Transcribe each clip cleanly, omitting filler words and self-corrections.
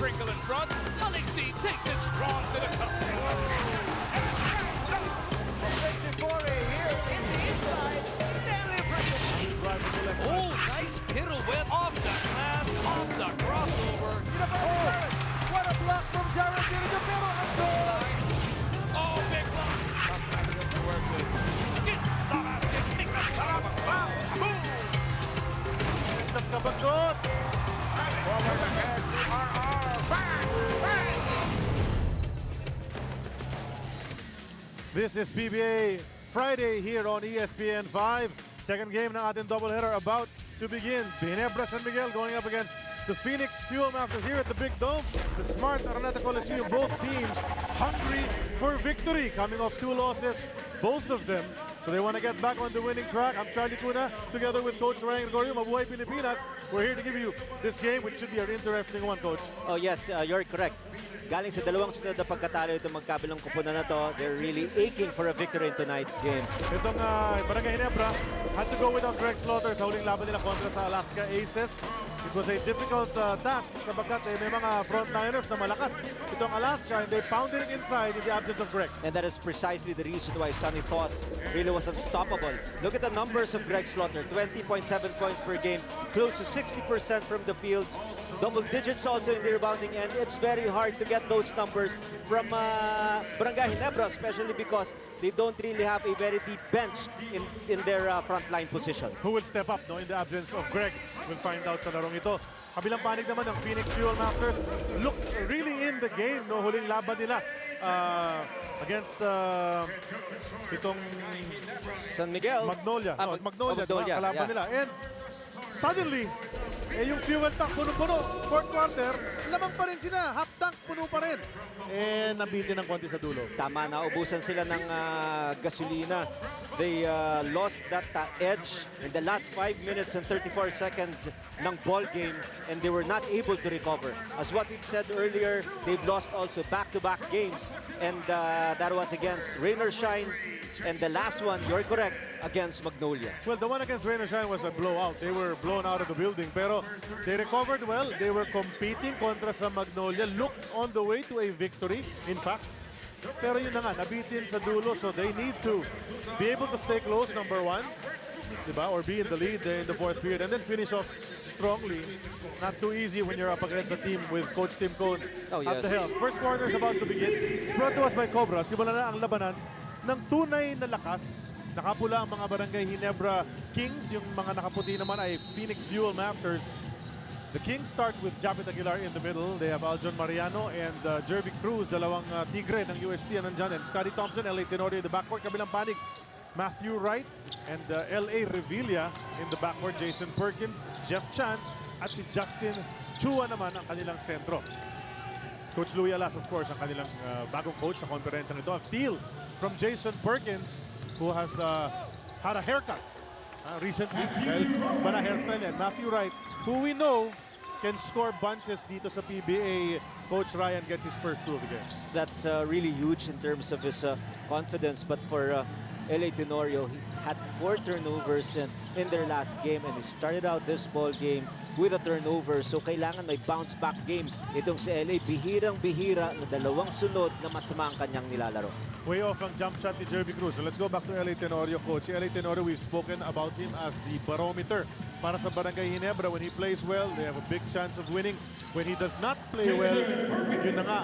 sprinkle in front. Alexi takes it strong to the cup. Here in the inside, Stanley Britton. Oh, nice pirouette off the glass, off the crossover. What a block from Jared in the middle and goal! Oh, big block. To work with. Gets the basket. Nick the shot. Boom. It's a kabagot! Forward ahead to RR. Bang! Bang! This is PBA Friday here on ESPN 5. Second game ng ating doubleheader about to begin. Ginebra San Miguel going up against the Phoenix Fuel Masters here at the Big Dome. The Smart Araneta Coliseum, both teams hungry for victory, coming off 2 losses, both of them. So they want to get back on the winning track. I'm Charlie Cuna, together with Coach Ryan Gregorio, Mabuhay Pilipinas. We're here to give you this game, which should be an interesting one, Coach. Oh yes, you're correct. Galing sa dalawang sunod na pagkatalo itong magkabilang kupunan na to, they're really aching for a victory in tonight's game. Itong Barangay Ginebra had to go without Greg Slaughter sa huling laban nila kontra sa Alaska Aces. It was a difficult task sapagkat may mga frontliners na malakas itong Alaska, and they pounded it inside in the absence of Greg. And that is precisely the reason why Sonny Toss really was unstoppable. Look at the numbers of Greg Slaughter, 20.7 points per game, close to 60% from the field, double digits also in the rebounding end. It's very hard to get those numbers from Barangay Ginebra, especially because they don't really have a very deep bench in their frontline position. Who will step up in the absence of Greg? We'll find out sa larong ito. Kabilang panig naman ng Phoenix Fuel Masters looks really in the game. Huling laban nila against itong San Miguel. Magnolia. Magnolia, kalaban yeah. nila. And suddenly, yung fuel tank puno-puno. Fourth quarter, lamang pa rin sila. Half tank, puno pa rin. And nabitin ng konti sa dulo. Tama, naubusan sila ng gasolina. They lost that edge in the last 5 minutes and 34 seconds ng ball game, and they were not able to recover. As what we said earlier, they've lost also back-to-back games, and that was against Rain or Shine, and the last one, you're correct, against Magnolia. Well, the one against Rain or Shine was a blowout. They were blown out of the building, pero they recovered well. They were competing kontra sa Magnolia, looked on the way to a victory, in fact. Pero yun na nga, nabitin sa dulo, so they need to be able to stay close, number one, diba? Or be in the lead in the fourth period, and then finish off strongly. Not too easy when you're up against a team with Coach Tim Cone at the helm. First quarter is about to begin. It's brought to us by Cobra. Simula na ang labanan ng tunay na lakas. Nakapula ang mga Barangay Ginebra Kings. Yung mga nakaputi naman ay Phoenix Fuel Masters. The Kings start with Japet Aguilar in the middle. They have Aljon Mariano and Jervy Cruz, dalawang tigre ng UST nandyan. And Scotty Thompson, LA Tenorio in the backcourt. Kabilang panig, Matthew Wright and LA Revilla in the backcourt. Jason Perkins, Jeff Chan, at si Justin Chua naman ang kanilang sentro. Coach Louie Alas, of course, ang kanilang bagong coach sa konferensya nito. A steal from Jason Perkins, who has had a haircut recently. But a hairstyle yan. Matthew Wright, who we know can score bunches dito sa PBA. Coach Ryan gets his first 2 of the game. That's really huge in terms of his confidence, but for LA Tenorio, he had 4 turnovers in their last game, and he started out this ball game with a turnover. So kailangan may bounce back game itong si LA. Bihirang-bihira na dalawang sunod na masama ang kanyang nilalaro. Way off ang jump shot ni Jervy Cruz. So let's go back to LA Tenorio, coach. Si LA Tenorio, we've spoken about him as the barometer para sa Barangay Ginebra. When he plays well, they have a big chance of winning. When he does not play well, yun na nga,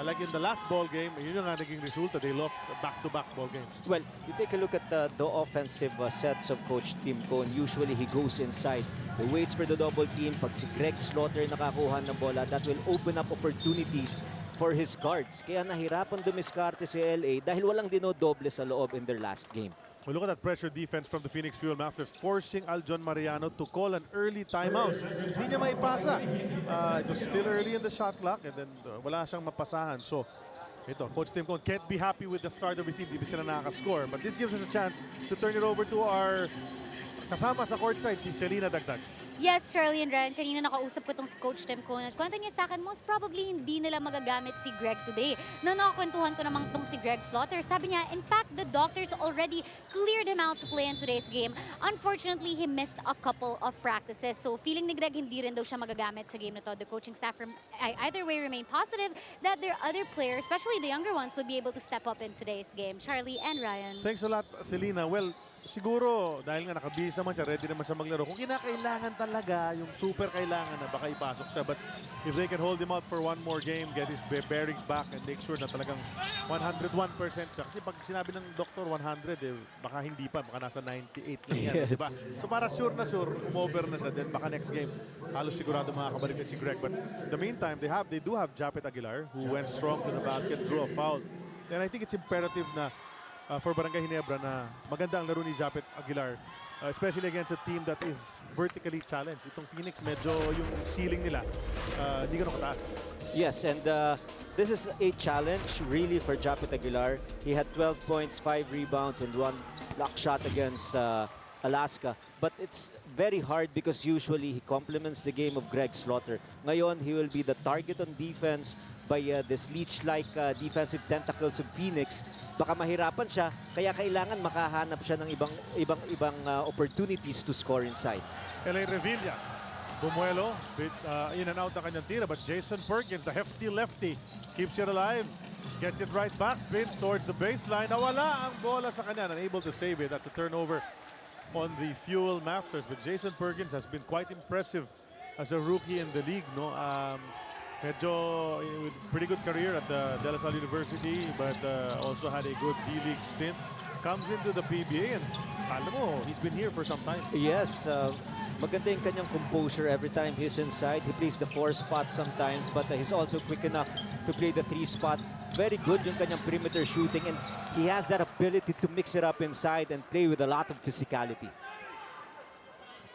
like in the last ball game, yun na nga naging resulta. They lost back-to-back ball games. Well, you take a look at the offensive sets of Coach Tim Cone. Usually, he goes inside. He waits for the double team. Pag si Greg Slaughter nakakuha ng bola, that will open up opportunities for his guards. Kaya nahirapan dumiskarte si LA dahil walang dinodoble sa loob in their last game. Well, look at that pressure defense from the Phoenix Fuel Masters, forcing Aljon Mariano to call an early timeout. Hindi niya maipasa. It was still early in the shot clock, and then wala siyang mapasahan. So, ito, Coach Tim Cone can't be happy with the start of his team. Di ba sila nakaka-score? But this gives us a chance to turn it over to our kasama sa courtside, si Selena Dagdag. Yes, Shirley and Ryan, kanina nakausap ko tong si Coach Tim ko. Kwento niya sa akin, most probably hindi nila magagamit si Greg today. Na nakakwentuhan ko namang tong si Greg Slaughter. Sabi niya, in fact, the doctors already cleared him out to play in today's game. Unfortunately, he missed a couple of practices. So feeling ni Greg, hindi rin daw siya magagamit sa game na to. The coaching staff either way remain positive that their other players, especially the younger ones, would be able to step up in today's game. Charlie and Ryan. Thanks a lot, Selena. Well, siguro, dahil nga nakabihis naman siya, ready naman siya maglaro. Kung kinakailangan talaga, yung super kailangan na baka ipasok siya. But if they can hold him out for one more game, get his bearings back and make sure na talagang 101% siya. Kasi pag sinabi ng doktor 100, baka hindi pa, baka nasa 98 lang yan. Yes. Diba? So para sure na sure, umover na siya. Then baka next game, halos sigurado makakabalik na si Greg. But in the meantime, they do have Japet Aguilar, who went strong to the basket, drew a foul. And I think it's imperative na for Barangay Ginebra na maganda ang laro ni Japet Aguilar, especially against a team that is vertically challenged. Itong Phoenix, medyo yung ceiling nila, hindi ganun kataas. Yes, and this is a challenge really for Japet Aguilar. He had 12 points, 5 rebounds, and 1 block shot against Alaska. But it's very hard because usually he complements the game of Greg Slaughter. Ngayon, he will be the target on defense by this leech-like defensive tentacles of Phoenix. Baka mahirapan siya, kaya kailangan makahanap siya ng ibang opportunities to score inside. LA Revilla, Bumuelo, in and out ng kanyang tira. But Jason Perkins, the hefty lefty, keeps it alive. Gets it right back, spins towards the baseline. Nawala ang bola sa kanya, unable to save it. That's a turnover on the Fuel Masters. But Jason Perkins has been quite impressive as a rookie in the league. No, medyo with pretty good career at the De La Salle University, but also had a good D-League stint. Comes into the PBA and alam mo, he's been here for some time. Yes, maganda yung kanyang composure every time he's inside. He plays the 4 spot sometimes, but he's also quick enough to play the 3 spot. Very good yung kanyang perimeter shooting, and he has that ability to mix it up inside and play with a lot of physicality.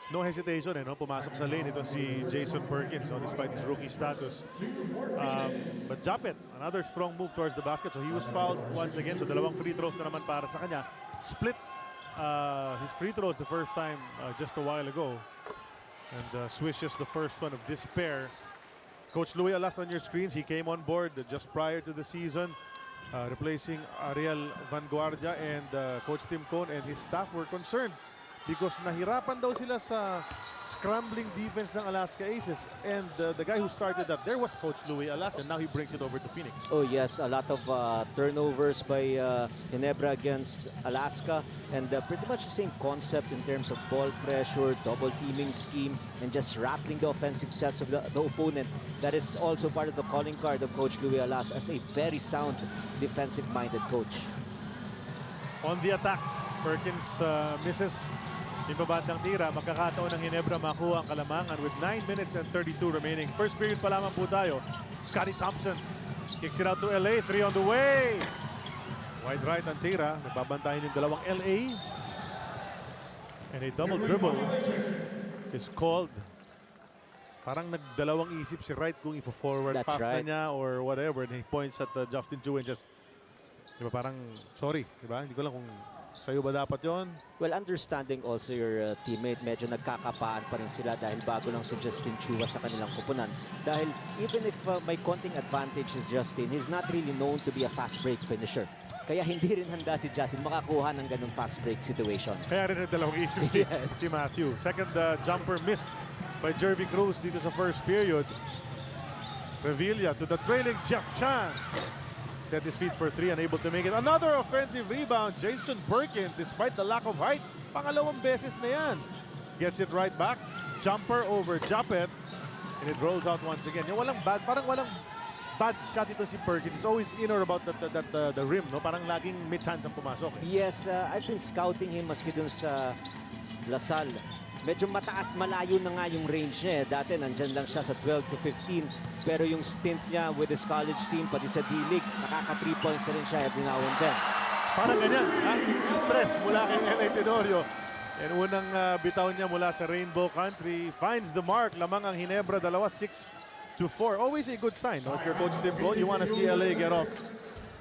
No hesitation, no? Pumasok sa lane ito si Jason Perkins, no? Despite his rookie status. But Japet, another strong move towards the basket. So he was fouled once again. So dalawang free throws na naman para sa kanya. Split his free throws the first time just a while ago. And swishes the first one of this pair. Coach Louis Alas on your screens. He came on board just prior to the season, replacing Ariel Vanguardia, and Coach Tim Cone and his staff were concerned because nahirapan daw sila sa scrambling defense ng Alaska Aces. And the guy who started that there was Coach Louis Alas, and now he brings it over to Phoenix. Oh yes, a lot of turnovers by Ginebra against Alaska, and pretty much the same concept in terms of ball pressure, double teaming scheme, and just rattling the offensive sets of the opponent. That is also part of the calling card of Coach Louis Alas as a very sound defensive-minded coach. On the attack, Perkins misses yung babandang tira. Magkakataon ng Ginebra makuha ang kalamangan with 9 minutes and 32 remaining. First period pa lamang po tayo. Scotty Thompson kicks it out to LA. 3 on the way. Wide right ang tira. Nagbabantayan yung dalawang LA. And a double dribble is called. Parang nagdalawang isip si Wright kung i-forward That's pass right. na niya or whatever. And he points at Justin Chu and just, di ba, parang, sorry, di ba? Hindi ko lang kung sa'yo ba dapat yon? Well, understanding also your teammate, medyo nagkakapaan pa rin sila dahil bago lang si Justin Chua sa kanilang kupunan. Dahil even if may konting advantage is Justin, he's not really known to be a fast break finisher. Kaya hindi rin handa si Justin makakuha ng ganung fast break situations. Kaya rin dalawang isip Yes. si Matthew. Second jumper missed by Jervy Cruz dito sa first period. Revilla to the trailing Jeff Chan. Set his feet for 3, unable to make it. Another offensive rebound. Jason Perkins, despite the lack of height, pangalawang beses na yan. Gets it right back. Jumper over Japet. And it rolls out once again. Yung parang walang bad shot ito si Perkins. It's always in or about the rim, no? Parang laging may chance ang pumasok. Yes, I've been scouting him maski dun sa Lasal. Medyo mataas, malayo na nga yung range niya. Dati nandyan lang siya sa 12 to 15. Pero yung stint niya with his college team, pati sa D-League, nakaka 3 points na rin siya every now and then. Parang ganyan, ha? Press mula kay LA Tenorio. And unang bitaw niya mula sa Rainbow Country. Finds the mark. Lamang ang Ginebra, 6-4. Always a good sign. No? If you're Coach Tim Cone, you want to see LA get off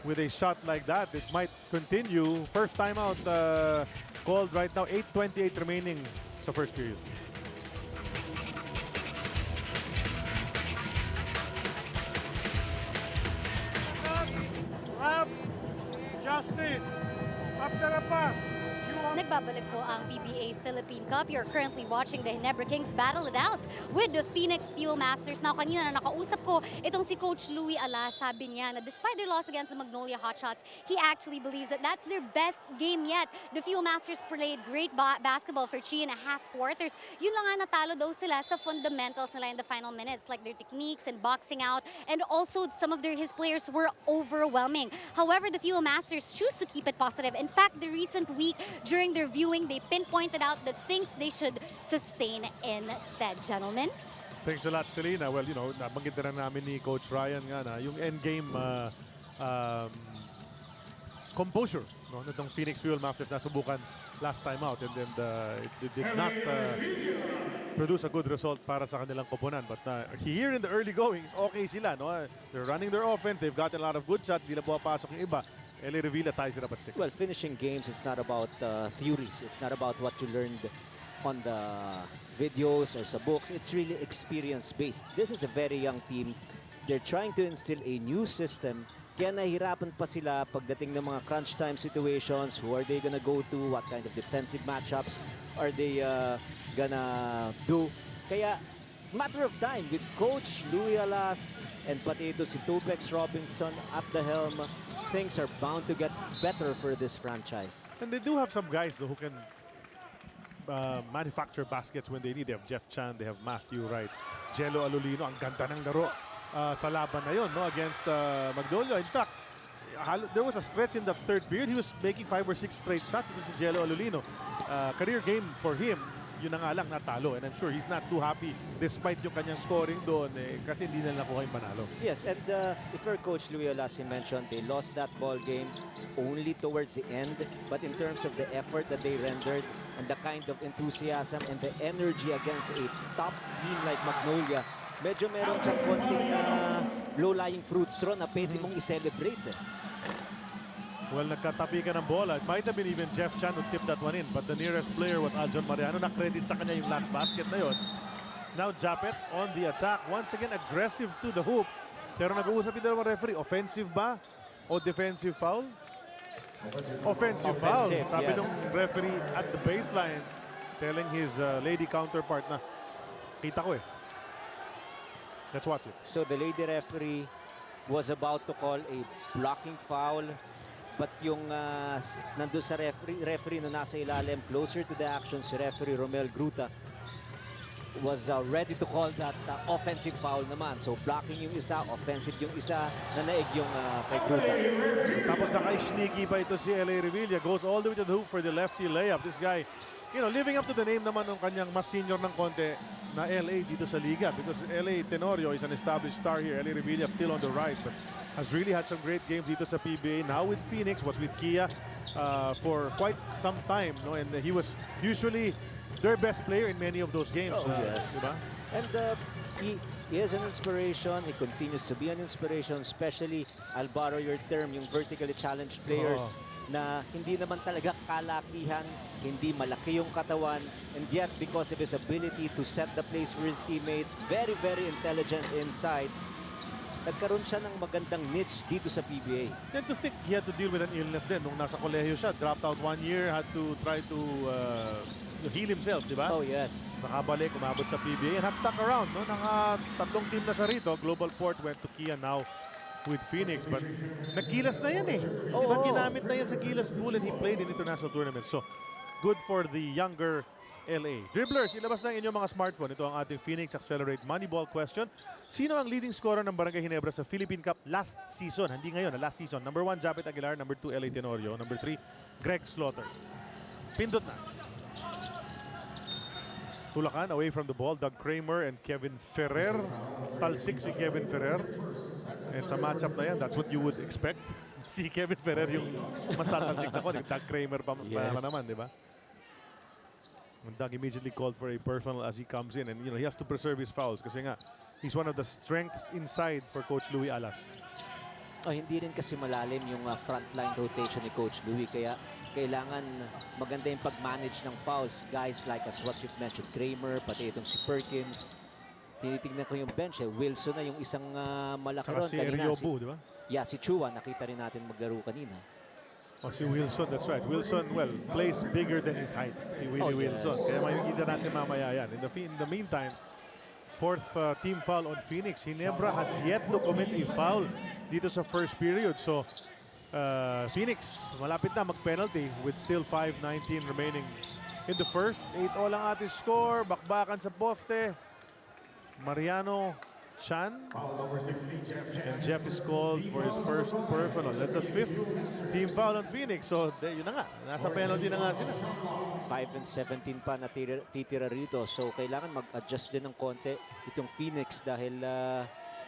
with a shot like that. It might continue. First timeout called right now. 8:28 remaining sa first period. Up. Justin. After a pass. Nagbabalik po ang PBA Philippine Cup. You're currently watching the Ginebra Kings battle it out with the Phoenix Fuel Masters. Now, kanina na nakausap ko itong si Coach Louie Alas. Sabi niya na despite their loss against the Magnolia Hotshots, he actually believes that that's their best game yet. The Fuel Masters played great basketball for 3.5 quarters. Yun lang nga natalo daw sila sa fundamentals nila in the final minutes, like their techniques and boxing out, and also some of his players were overwhelming. However, the Fuel Masters choose to keep it positive. In fact, the recent week, during their viewing, they pinpointed out the things they should sustain instead, gentlemen. Thanks a lot, Selena. Well, you know, nabanggit na namin ni Coach Ryan nga na yung endgame composure, no, nitong Phoenix Fuel Masters na subukan last time out, and then it did not produce a good result para sa kanilang koponan. But here in the early goings, okay sila, no? They're running their offense. They've gotten a lot of good shots. Di na pumapasok yung iba. LA Revilla ties it up at 6. Well, finishing games, it's not about theories. It's not about what you learned on the videos or sa books. It's really experience-based. This is a very young team. They're trying to instill a new system. Kaya nahihirapan pa sila pagdating ng mga crunch time situations. Who are they gonna go to? What kind of defensive matchups are they gonna do? Kaya matter of time with Coach Louie Alas and pati ito si Tubex Robinson at the helm. Things are bound to get better for this franchise. And they do have some guys, though, who can manufacture baskets when they need. They have Jeff Chan, they have Matthew Wright, Jello Alolino. Ang ganda ng laro sa laban na yun, no, against Magnolia. In fact, there was a stretch in the third period. He was making 5 or 6 straight shots. Ito si Jello Alolino. Career game for him. Yun na nga lang natalo, and I'm sure he's not too happy despite yung kanyang scoring doon kasi hindi na nakuha yung panalo. Yes, and if our Coach Louie Alas, he mentioned they lost that ball game only towards the end, but in terms of the effort that they rendered and the kind of enthusiasm and the energy against a top team like Magnolia, medyo meron siyang konting low-lying fruits ron na pwede mong i-celebrate. Well, nagkatapi ka ng bola. It might have been even Jeff Chan who tipped that one in, but the nearest player was Aljon Mariano. Na-credit sa kanya yung last basket na yun. Now Japet on the attack. Once again, aggressive to the hoop. Pero nag-uusap yung dalawang referee. Offensive ba o defensive foul? Offensive foul. Sabi yes. ng referee at the baseline, telling his lady counterpart na, kita ko eh. Let's watch it. So the lady referee was about to call a blocking foul. But yung nandun sa referee na nasa ilalim, closer to the action, si referee Romel Gruta was ready to call that offensive foul naman. So blocking yung isa, offensive yung isa, nanaig yung kay Gruta. Tapos naka-sneaky pa ito si LA Revilla. Goes all the way to the hoop for the lefty layup. This guy, you know, living up to the name naman ng kanyang mas senior ng konti na LA dito sa liga. Because LA Tenorio is an established star here. LA Revilla still on the rise, but has really had some great games dito sa PBA. Now with Phoenix, was with Kia for quite some time, no? And he was usually their best player in many of those games. Yes. Diba? And he is an inspiration. He continues to be an inspiration, especially, I'll borrow your term, yung vertically challenged players na hindi naman talaga kalakihan, hindi malaki yung katawan, and yet because of his ability to set the place for his teammates, very, very intelligent inside, nagkaroon siya ng magandang niche dito sa PBA. And to think he had to deal with an illness din. Nung nasa kolehiyo siya, dropped out 1 year, had to try to heal himself, di ba? Oh, yes. Nakabalik, umabot sa PBA, and have stuck around. No? Tatlong team na siya rito. Global Port went to Kia now with Phoenix, but nagkilas na yan eh. Oh, Di ba ginamit na yan sa Kilas pool, and he played in international tournaments. So, good for the younger LA. Dribblers, ilabas na inyong mga smartphone. Ito ang ating Phoenix Accelerate Moneyball question. Sino ang leading scorer ng Barangay Ginebra sa Philippine Cup last season? Hindi ngayon, last season. Number 1, Japet Aguilar. Number 2, LA Tenorio. Number 3, Greg Slaughter. Pindot na. Tulakan, away from the ball. Doug Kramer and Kevin Ferrer. Talsik si Kevin Ferrer. And sa matchup na yan, that's what you would expect. Si Kevin Ferrer yung mas tatalsik na ko. Doug Kramer pa naman, di ba? And Doug immediately called for a personal as he comes in, and you know he has to preserve his fouls kasi nga he's one of the strengths inside for Coach Louie Alas. Oh, hindi rin kasi malalim yung frontline rotation ni Coach Louie, kaya kailangan maganda yung pag-manage ng fouls. Guys like as what you've mentioned, Kramer, pati itong si Perkins. tinitignan ko yung bench Wilson na yung isang malaki Saka ron. si Kanina, Eriobu, di ba? yeah, si Chua, nakita rin natin maglaro kanina. O si Wilson, that's right. Wilson, well, plays bigger than his height. Si Willie yes. Wilson. Kaya makikita natin mamaya yan. In the meantime, fourth team foul on Phoenix. Ginebra has yet to commit a foul dito sa first period. So, Phoenix, malapit na mag-penalty with still 5:19 remaining in the first. 8-all ang ating score. Bakbakan sa poste. Mariano Chan. And Jeff is called for his first personal. That's the fifth team foul on Phoenix. So, yun na nga. Nasa penalty na nga sila. 5 and 17 pa na titira rito. So, kailangan mag-adjust din ng konti itong Phoenix dahil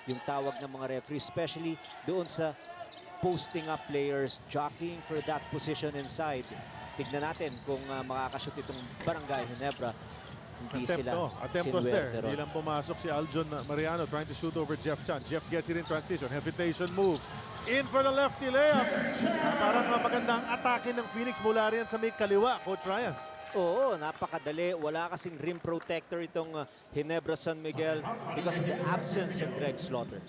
yung tawag ng mga referee, especially doon sa posting up players, jockeying for that position inside. Tignan natin kung makakashoot itong Barangay Ginebra. Hindi sila Attempt was there. sinuwerte ron. Hindi lang pumasok si Aljon Mariano trying to shoot over Jeff Chan. Jeff gets it in transition. Hesitation move. In for the lefty layup. Parang magandang atake ng Phoenix mula rin sa may kaliwa, Coach Ryan. Oo, napakadali. Wala kasing rim protector itong Ginebra San Miguel because of the absence of Greg Slaughter.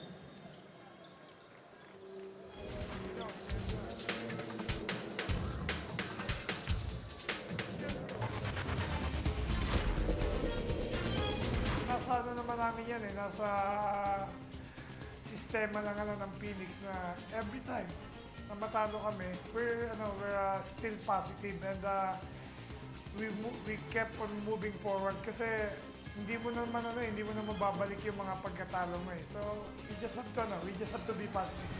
Nasa ano naman namin yan nasa sistema ng ng Phoenix na every time na matalo kami, we're still positive and we kept on moving forward kasi hindi mo naman babalik yung mga pagkatalo mo eh. So we just have to be positive.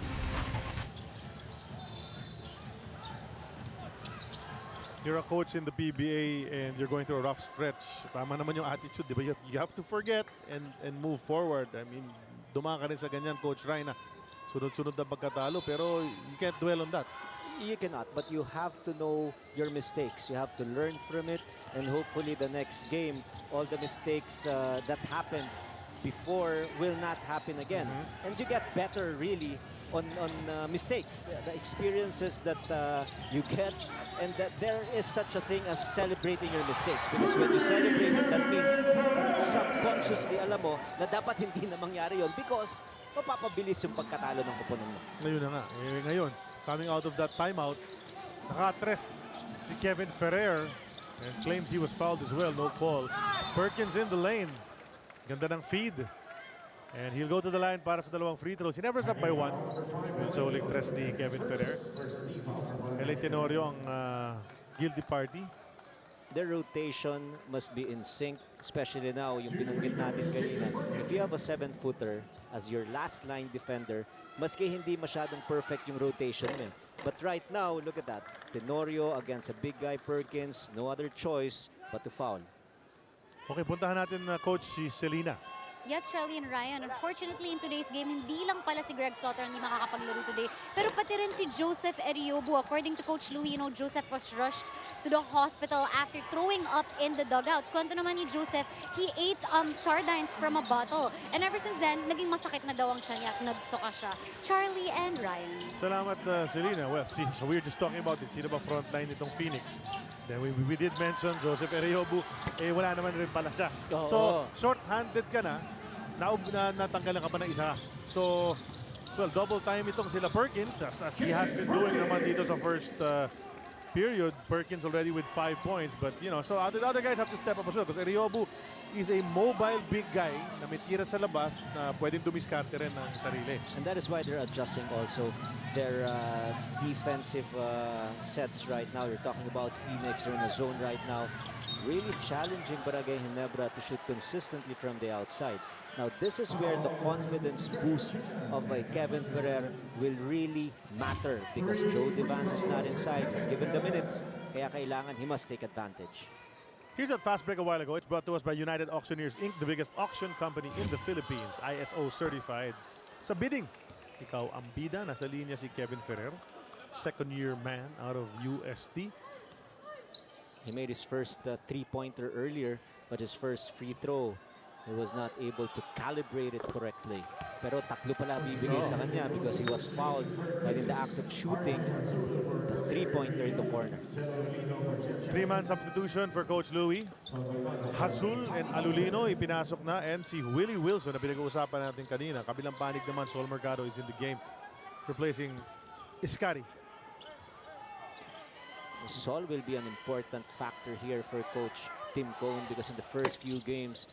You're a coach in the PBA and you're going through a rough stretch. Tama naman yung attitude, di ba? You have to forget and move forward. I mean, dumaan ka rin sa ganyan, Coach Ryan, na sunod-sunod na pagkatalo, pero you can't dwell on that. You cannot, but you have to know your mistakes. You have to learn from it, and hopefully the next game, all the mistakes that happened before will not happen again. And you get better, really, on mistakes, the experiences that you get, and that there is such a thing as celebrating your mistakes. Because when you celebrate it, that means subconsciously alam mo na dapat hindi na mangyari yon because mapapabilis yung pagkatalo ng kupunan mo. Ngayon na nga. Ngayon, coming out of that timeout, nakatref si Kevin Ferrer and claims he was fouled as well. No call. Perkins in the lane. Ganda ng feed. And he'll go to the line para sa dalawang free throws. He never up by one. Yung sa uling tres ni Kevin Ferrer. Eli Tenorio ang guilty party. Their rotation must be in sync, especially now, yung binanggit natin kanina. If you have a 7-footer as your last line defender, maski hindi masyadong perfect yung rotation mo. But right now, look at that. Tenorio against a big guy Perkins, no other choice but to foul. Okay, puntahan natin na Coach si Selena. Yes, Shirley and Ryan. Unfortunately, in today's game, hindi lang pala si Greg Slaughter hindi makakapaglaro today. Pero pati rin si Joseph Eriobu. According to Coach Louie, Joseph was rushed to the hospital after throwing up in the dugouts. Kwento naman ni Joseph, he ate sardines from a bottle. And ever since then, naging masakit na daw ang siya niya at nagsuka siya. Charlie and Ryan. Salamat, Selena. Well, so we're just talking about it. Sino ba frontline itong Phoenix? Then we did mention Joseph Eriobu. Wala naman rin pala siya. So, short-handed ka na. Natanggalan ka pa ng isa. So, well, double time itong sila Perkins as he has been doing naman dito sa first period. Perkins already with 5 points. But, so other guys have to step up as well because Eriobu is a mobile big guy na may tira sa labas na pwedeng dumiskarte rin ng sarili. And that is why they're adjusting also their defensive sets right now. You're talking about Phoenix, they're in a zone right now. Really challenging Barangay Ginebra to shoot consistently from the outside. Now, this is where the confidence boost of Kevin Ferrer will really matter because Joe Devance is not inside. He's given the minutes, kaya kailangan he must take advantage. Here's that fast break a while ago. It's brought to us by United Auctioneers Inc., the biggest auction company in the Philippines, ISO certified. Sa bidding, ikaw ang bida. Nasa linya si Kevin Ferrer, second-year man out of UST. He made his first three-pointer earlier, but his first free throw He was not able to calibrate it correctly. Pero tatlo pala bibigay sa kanya because he was fouled while in the act of shooting the three-pointer in the corner. Three-man substitution for Coach Louie. Hazul and Alulino ipinasok na, and si Willie Wilson na pinag-uusapan natin kanina. Kabilang panig naman, Sol Mercado is in the game, replacing Iskari. Sol will be an important factor here for Coach Tim Cone because in the first few games,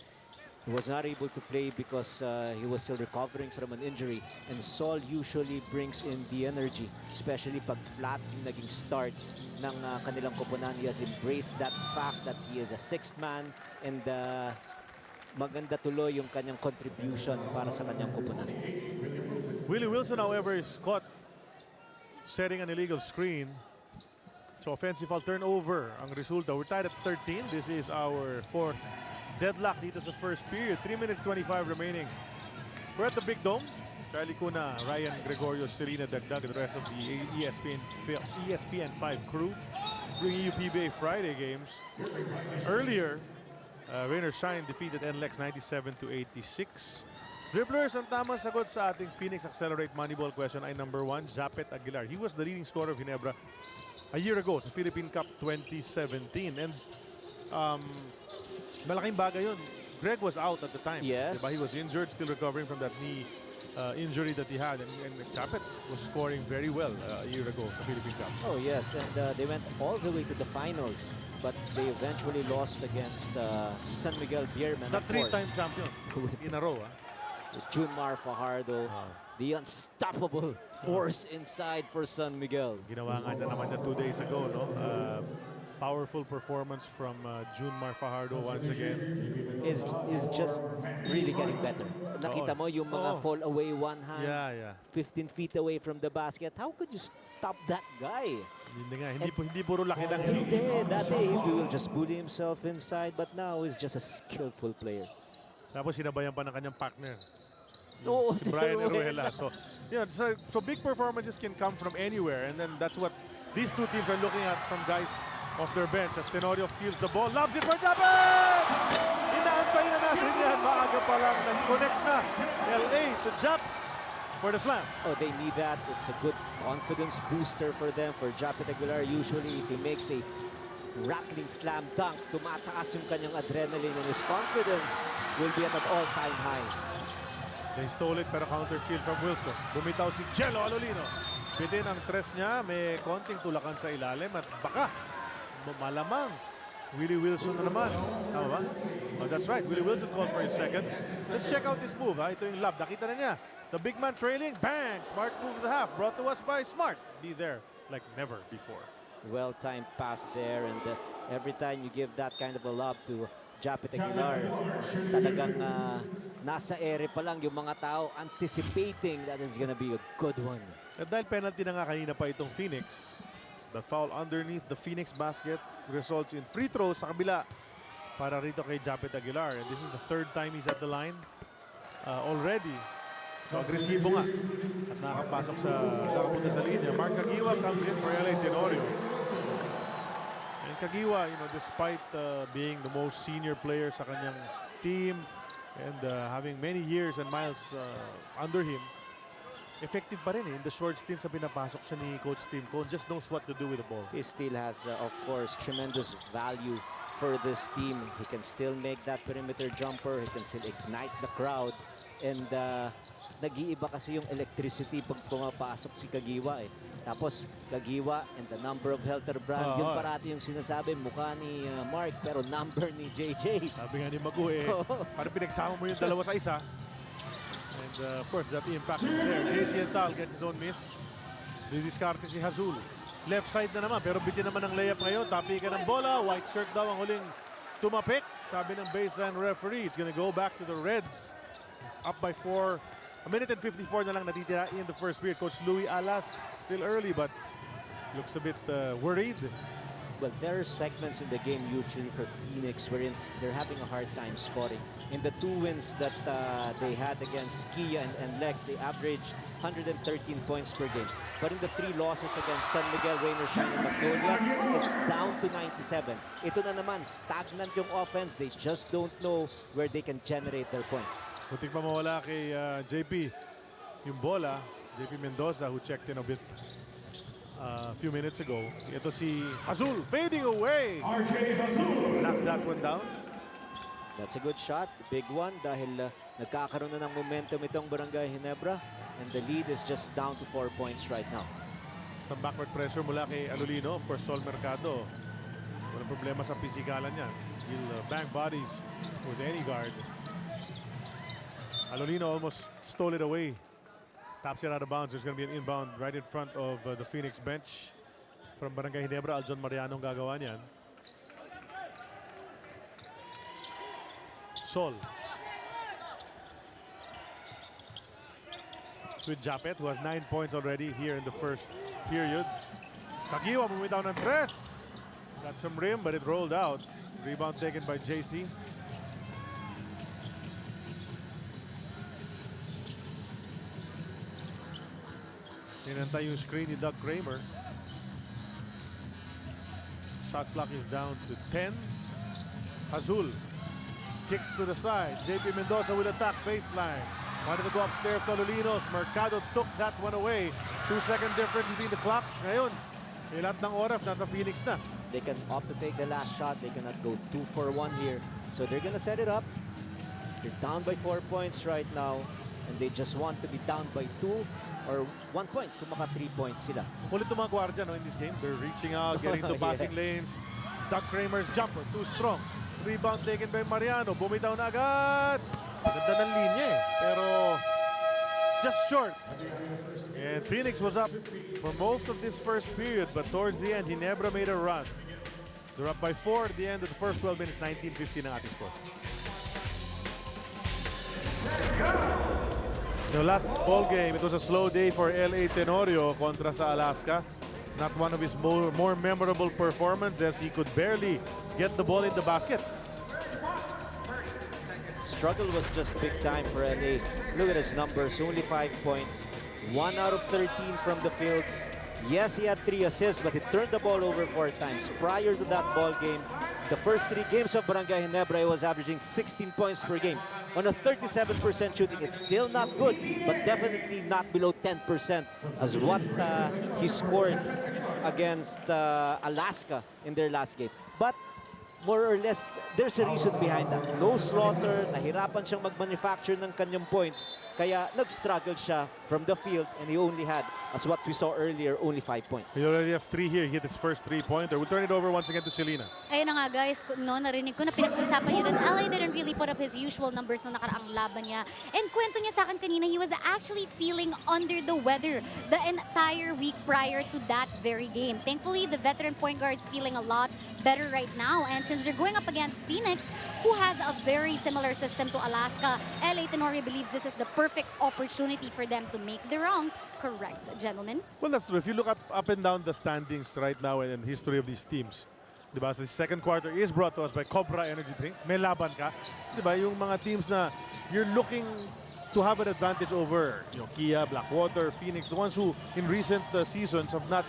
he was not able to play because he was still recovering from an injury. And Sol usually brings in the energy, especially pag flat yung naging start ng kanilang koponan. He has embraced that fact that he is a sixth man, and maganda tuloy yung kanyang contribution para sa kanyang koponan. Willie Wilson, however, is caught setting an illegal screen. So offensive foul, turnover ang resulta. We're tied at 13. This is our fourth deadlock dito sa first period. 3 minutes 25 remaining. We're at the Big Dome. Charlie Cuna, Ryan Gregorio, Serena Dagdag, and the rest of the ESPN 5 crew bringing you PBA Friday games. Earlier, Rain or Shine defeated NLEX 97-86. Dribblers, ang tamang sagot sa ating Phoenix Accelerate Moneyball question ay number 1, Japet Aguilar. He was the leading scorer of Ginebra a year ago sa Philippine Cup 2017. And malaking bagay yun. Greg was out at the time. Yes. Diba? He was injured, still recovering from that knee injury that he had. And Japet was scoring very well a year ago sa Philippine Cup. Oh yes, and they went all the way to the finals, but they eventually lost against San Miguel Bierman. The three-time champion in a row. Junmar Fajardo, the unstoppable force inside for San Miguel. Ginawa nga niya naman niya 2 days ago, no? Powerful performance from Junmar Fajardo once again. Is just really getting better. Nakita mo yung mga fall away one hand, Yeah. 15 feet away from the basket. How could you stop that guy? Hindi nga, hindi puro laki lang. Hindi, dati he will just bully himself inside, but now he's just a skillful player. Tapos sinabayan pa ng kanyang partner. Oo, Si Brian Eruela. So, yeah, so big performances can come from anywhere, and then that's what these two teams are looking at from guys off their bench. As Tenorio steals the ball, lobs it for Japet! Inaantay na natin yan. Maaga pa lang, nag-connect na. LA to Japs for the slam. Oh, they need that. It's a good confidence booster for them. For Japet Aguilar, usually if he makes a rattling slam dunk, tumataas yung kanyang adrenaline, and his confidence will be at an all-time high. They stole it pero counter field from Wilson. Bumitaw si Jello Alolino. Bitin ang tres niya. May konting tulakan sa ilalim at baka malamang Willie Wilson na naman. Tama ba? Oh, that's right. Willie Wilson called for his second. Let's check out this move. Ito yung lob. Nakita na niya. The big man trailing. Bang! Smart move to the half. Brought to us by Smart. Be there like never before. Well-timed pass there, and every time you give that kind of a lob to Japet Aguilar, talagang nasa ere pa lang yung mga tao anticipating that it's gonna be a good one. At dahil penalty na nga kanina pa itong Phoenix, the foul underneath the Phoenix basket results in free throws sa kabila para rito kay Japet Aguilar. And this is the third time he's at the line already. So agresibo nga at nakapasok nakapunta sa linya. Mark Caguioa comes in for LA Tenorio. And Caguioa, despite being the most senior player sa kanyang team and having many years and miles under him, effective pa rin in the short stints na pinapasok siya ni Coach Tim Cone. Just knows what to do with the ball. He still has, of course, tremendous value for this team. He can still make that perimeter jumper. He can still ignite the crowd. And nag-iiba kasi yung electricity pag pumapasok si Caguioa eh. Tapos Caguioa and the number of Helter Brand, yun parati yung sinasabi, mukha ni Mark pero number ni JJ. Sabi nga ni Magu parang pinagsama mo yung dalawa sa isa. And of course, that impact is there. JC Ental gets his own miss. Didiskarte si Hazul. Left side na naman, pero bitin naman ng layup ngayon. Tapi ka ng bola. White shirt daw ang huling tumapik. Sabi ng baseline referee, it's gonna go back to the Reds. Up by 4. A minute and 54 na lang natitira in the first period. Coach Louie Alas, still early but looks a bit worried. Well, there are segments in the game usually for Phoenix wherein they're having a hard time scoring. In the 2 wins that they had against Kia and Lex, they averaged 113 points per game. But in the 3 losses against San Miguel, Rainer, Shine, and Magnolia, it's down to 97. Ito na naman, stagnant yung offense. They just don't know where they can generate their points. Muntik pa mawala kay JP yung bola. JP Mendoza, who checked in a bit a few minutes ago. Ito si Azul fading away. Knocks that one down. That's a good shot, big one dahil nagkakaroon na ng momentum itong Barangay Ginebra and the lead is just down to 4 points right now. Some backward pressure mula kay Alolino. Of course, Sol Mercado. Walang problema sa pisikalan niya. He'll bang bodies with any guard. Alolino almost stole it away. Taps it out of bounds. There's going to be an inbound right in front of the Phoenix bench. From Barangay Ginebra, Aljon Mariano ang gagawa niyan. Sol. With Japet, who has 9 points already here in the first period. Tagiwa bumitaw ng tres. Got some rim, but it rolled out. Rebound taken by JC. Inantay yung screen ni Doug Kramer. Shot clock is down to 10. Azul kicks to the side. JP Mendoza will attack baseline. Wanted to go upstairs to Lolinos. Mercado took that one away. 2-second difference between the clocks. Ngayon, lahat ng oras nasa Phoenix na. They can opt to take the last shot. They cannot go 2 for 1 here. So they're gonna set it up. They're down by 4 points right now. And they just want to be down by 2 or 1 point kung maka 3 points sila. Kulit ng mga gwardiya no, in this game. They're reaching out, getting to passing lanes. Doug Kramer's jumper, too strong. Rebound taken by Mariano. Bumitaw na agad. Ganda ng linya eh. Pero just short. And Phoenix was up for most of this first period, but towards the end, Ginebra made a run. They're up by 4 at the end of the first 12 minutes, 19-15 ang ating score. The last ball game, it was a slow day for LA Tenorio kontra sa Alaska. Not one of his more memorable performances. He could barely get the ball in the basket. Struggle was just big time for LA. Look at his numbers, only 5 points. 1 out of 13 from the field. Yes, he had 3 assists, but he turned the ball over 4 times. Prior to that ball game, the first 3 games of Barangay Ginebra, he was averaging 16 points per game. On a 37% shooting, it's still not good, but definitely not below 10% as what he scored against Alaska in their last game. But more or less, there's a reason behind that. No slaughter, nahirapan siyang mag-manufacture ng kanyang points, kaya nag-struggle siya from the field and he only had, as what we saw earlier, only 5 points. He already has 3 here. He hit his first 3-pointer. We'll turn it over once again to Selena. Ayun na nga guys, no, narinig ko na pinag-usapan niya that LA didn't really put up his usual numbers na nakaraang laban niya. And kwento niya sa akin kanina, he was actually feeling under the weather the entire week prior to that very game. Thankfully, the veteran point guard's feeling a lot better right now. And since they're going up against Phoenix, who has a very similar system to Alaska, LA Tenorio believes this is the perfect opportunity for them to make the wrongs correct, gentlemen. Well, that's true. If you look up and down the standings right now and history of these teams, diba? So the second quarter is brought to us by Cobra Energy Drink. May laban ka. Diba? Yung mga teams na you're looking to have an advantage over, you know, Kia, Blackwater, Phoenix, the ones who in recent seasons have not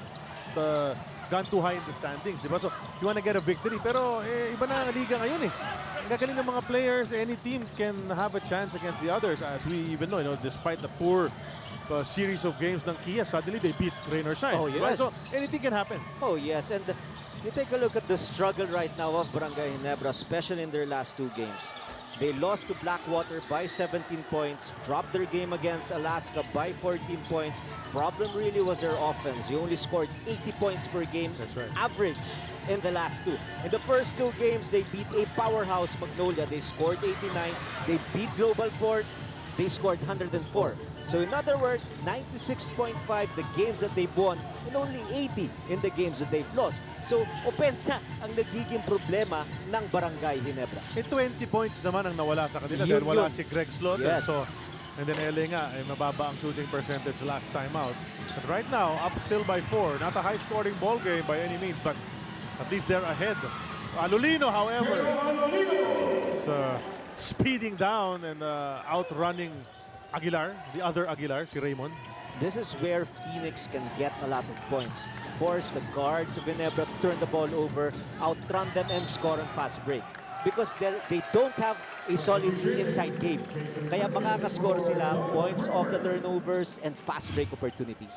gone too high in the standings, diba? So you want to get a victory, pero iba na ang liga ngayon eh. Ang gagaling ng mga players, any team can have a chance against the others, as we even know, you know, despite the poor series of games ng Kia, suddenly they beat Rainer Shine. Oh, Diba? yes. So anything can happen. Oh, yes. And you take a look at the struggle right now of Barangay Ginebra, especially in their last 2 games. They lost to Blackwater by 17 points, dropped their game against Alaska by 14 points. Problem really was their offense. They only scored 80 points per game, That's right. average in the last 2. In the first 2 games, they beat a powerhouse Magnolia. They scored 89. They beat Global Fort. They scored 104. So in other words, 96.5 the games that they've won and only 80 in the games that they've lost. So opensa ang nagiging problema ng Barangay Ginebra. 20 points naman ang nawala sa kanila Yun dahil wala yun. si Greg Slaughter. Yes. So, and then LA nga, mababa ang shooting percentage last time out. But right now, up still by 4. Not a high-scoring ball game by any means, but At least they're ahead. Alolino, however, is speeding down and outrunning Aguilar, the other Aguilar, si Raymond. This is where Phoenix can get a lot of points. Force the guards of Ginebra to turn the ball over, outrun them, and score on fast breaks. Because they don't have a solid inside game. Kaya makakascore sila points off the turnovers and fast break opportunities.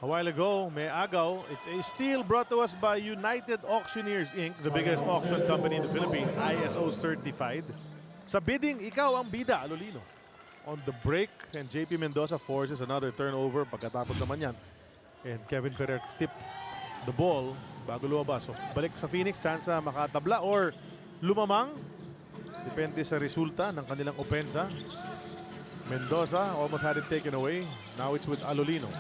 A while ago, may agaw, it's a steal brought to us by United Auctioneers Inc., the biggest auction company in the Philippines, ISO certified. Sa bidding, ikaw ang bida, Alolino. On the break, and JP Mendoza forces another turnover. Pagkatapos naman yan, and Kevin Ferrer tipped the ball bago lumabas. So, balik sa Phoenix, chance na makatabla or lumamang. Depende sa resulta ng kanilang opensa. Mendoza almost had it taken away. Now it's with Alolino.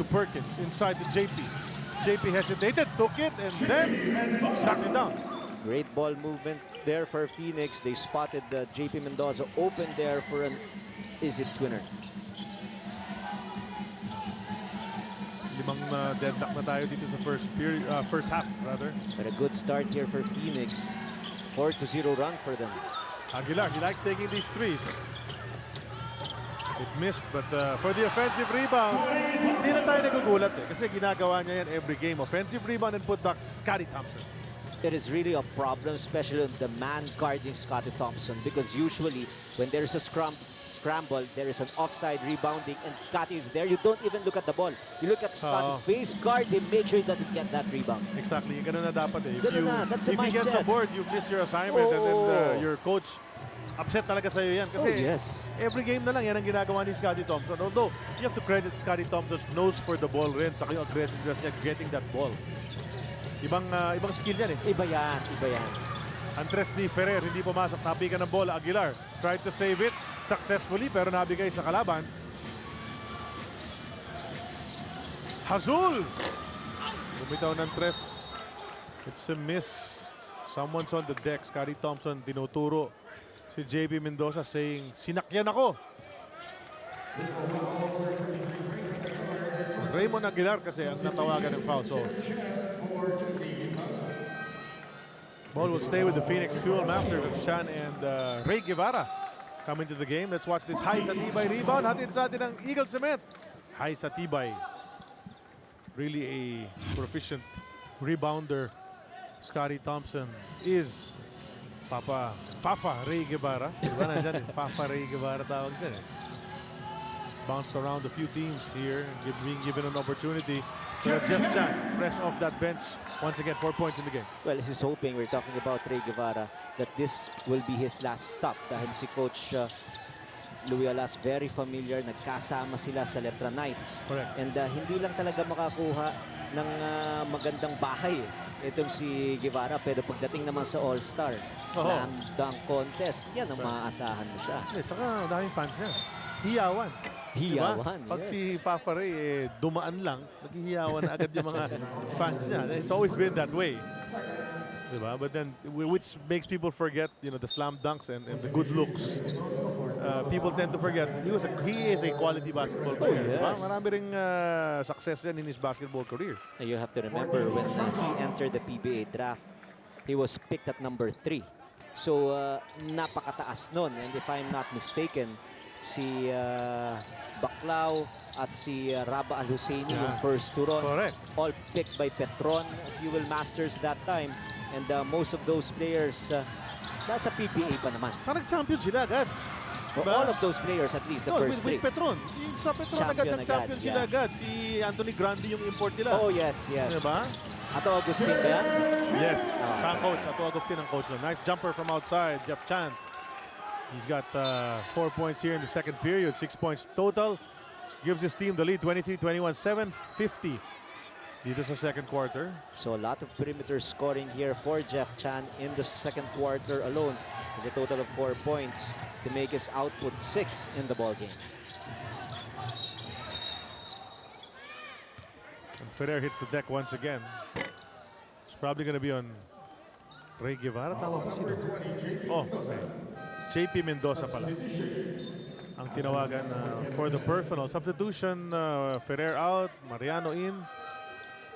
To Perkins, inside to JP. JP hesitated, took it, and then knocked it down. Great ball movement there for Phoenix. They spotted JP Mendoza open there for an easy twinner. Limang deadlock na tayo dito sa first half rather. But a good start here for Phoenix. 4-0 run for them. Aguilar, he likes taking these threes. It missed, but for the offensive rebound, hindi na tayo nagugulat kasi ginagawa niya yan every game. Offensive rebound and putbacks, Scotty Thompson. It is really a problem, especially on the man guarding Scotty Thompson, because usually when there is a scramble, there is an offside rebounding, and Scotty is there. You don't even look at the ball. You look at Scotty face guard, they make sure he doesn't get that rebound. Exactly, ganun na dapat eh. Ganun na, that's the if you get mindset. so bored, you've missed your assignment, and then your coach upset talaga sa'yo yan. Kasi yes. every game na lang yan ang ginagawa ni Scotty Thompson. Although, you have to credit Scotty Thompson's nose for the ball rin, saka yung aggressiveness niya getting that ball. Ibang skill yan eh. Iba yan, iba yan. Antres ni Ferrer, hindi pumasok. Napigan ng bola. Aguilar tried to save it successfully pero nabigay sa kalaban. Hazul! Bumitaw ng Antres. It's a miss. Someone's on the deck. Scotty Thompson tinuturo si JP Mendoza saying, sinakyan ako. Raymond Aguilar kasi ang natawagan ng foul. So, ball will stay with the Phoenix Fuel after Chan and Ray Guevara come into the game. Let's watch this high sa Tibay rebound. Hatid sa atin ang Eagle Cement. High sa Tibay. Really a proficient rebounder. Scotty Thompson is Fafa Ray Guevara. Diba nandyan eh? Fafa Ray Guevara tawag dyan eh. Bounced around a few teams here, being given an opportunity. Jeff Chan, fresh off that bench, once again 4 points in the game. Well, he's hoping, we're talking about Ray Guevara, that this will be his last stop dahil si Coach Louis Alas very familiar, nagkasama sila sa Letra Knights. Correct. And hindi lang talaga makakuha ng magandang bahay itong si Guevara, pero pagdating naman sa All-Star, slam dunk contest, yan ang maaasahan mo siya. Tsaka daming fans niya. Hiyawan. Hiyawan, Pag yes. si Papa Ray dumaan lang, naghihiyawan na agad yung mga fans niya. It's always been that way. Diba? But then, which makes people forget, you know, the slam dunks and the good looks. People tend to forget he is a quality basketball player. yes. Diba? Marami ring success yan in his basketball career. You have to remember when he entered the PBA draft, he was picked at number 3. So, napakataas nun. And if I'm not mistaken, si Baclao at si Raba Al-Husseini yung first turon. Correct. All picked by Petron, Fuel Masters that time. And most of those players, nasa PBA pa naman. Saan nag-champion sila agad? Diba? All of those players, at least the first with 3. Petron. Yung sa Petron agad Champion nag-champion agad, sila yeah. agad. Si Anthony Grande yung import nila. Oh, yes, yes. Diba? Ato Agustin ba yan? Yes. Siya ang coach. Ato Agustin ang coach. Nice jumper from outside. Jeff Chan. He's got 4 points here in the second period. 6 points total. Gives his team the lead. 23-21, 7:50 dito sa second quarter. So a lot of perimeter scoring here for Jeff Chan in the second quarter alone. Has a total of 4 points to make his output 6 in the ballgame. And Ferrer hits the deck once again. It's probably going to be on Ray Guevara. Tama ba sino? Oh, okay. JP Mendoza pala. Ang tinawagan for the personal. Substitution, Ferrer out, Mariano in.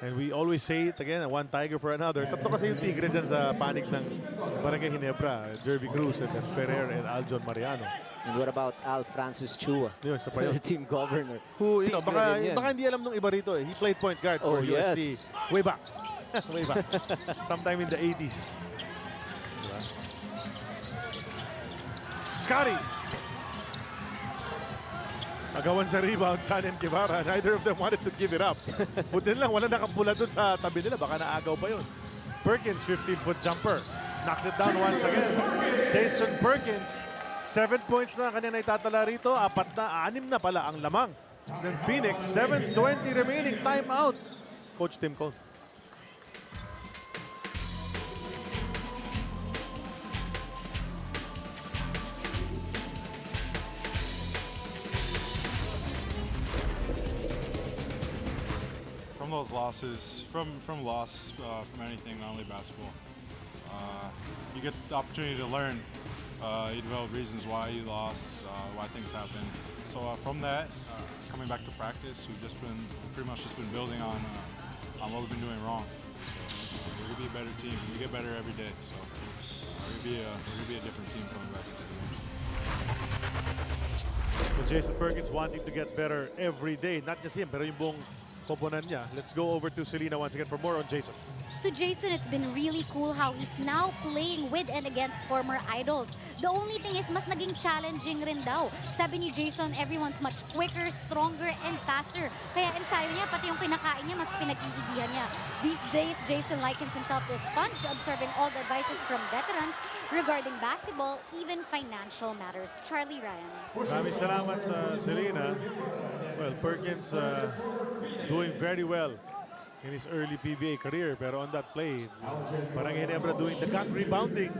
And we always say it again, one tiger for another. Tatlo kasi yung tigre dyan sa panig ng Barangay Ginebra. Jervy Cruz and then Ferrer and Aljon Mariano. And what about Al Francis Chua, Yun, sa pa yun. their team governor? Who, you know, Tigre baka, din yan. baka hindi alam nung iba rito eh. He played point guard for Oh, USD yes. way back. Way back. Sometime in the 80s. Diba? Scotty! Agawan sa rebound, Chan and Guevara. Neither of them wanted to give it up. Buti lang, wala nakapula doon sa tabi nila. Baka naagaw pa yun. Perkins, 15-foot jumper. Knocks it down once again. Jason Perkins, 7 points na kanya itatala rito. 6 na pala ang lamang. Then Phoenix, 7:20 remaining. Timeout. Coach Tim Cone. From those losses, from anything, not only basketball, you get the opportunity to learn. You develop reasons why you lost, why things happen. So from that, coming back to practice, we've just been pretty much just been building on what we've been doing wrong. So, we're gonna be a better team. We get better every day. So we're gonna be a different team coming back into the games. So Jason Perkins wanting to get better every day. Not just him, pero yung buong koponan niya. Let's go over to Selena once again for more on Jason. To Jason, it's been really cool how he's now playing with and against former idols. The only thing is, mas naging challenging rin daw. Sabi ni Jason, everyone's much quicker, stronger, and faster. Kaya ensayo niya, pati yung pinakain niya, mas pinag-iigihan niya. These days, Jason likens himself to a sponge, observing all the advices from veterans regarding basketball, even financial matters. Charlie Ryan. Maraming salamat, Selena. Well, Perkins doing very well in his early PBA career. Pero on that play, parang Ginebra doing the gun rebounding.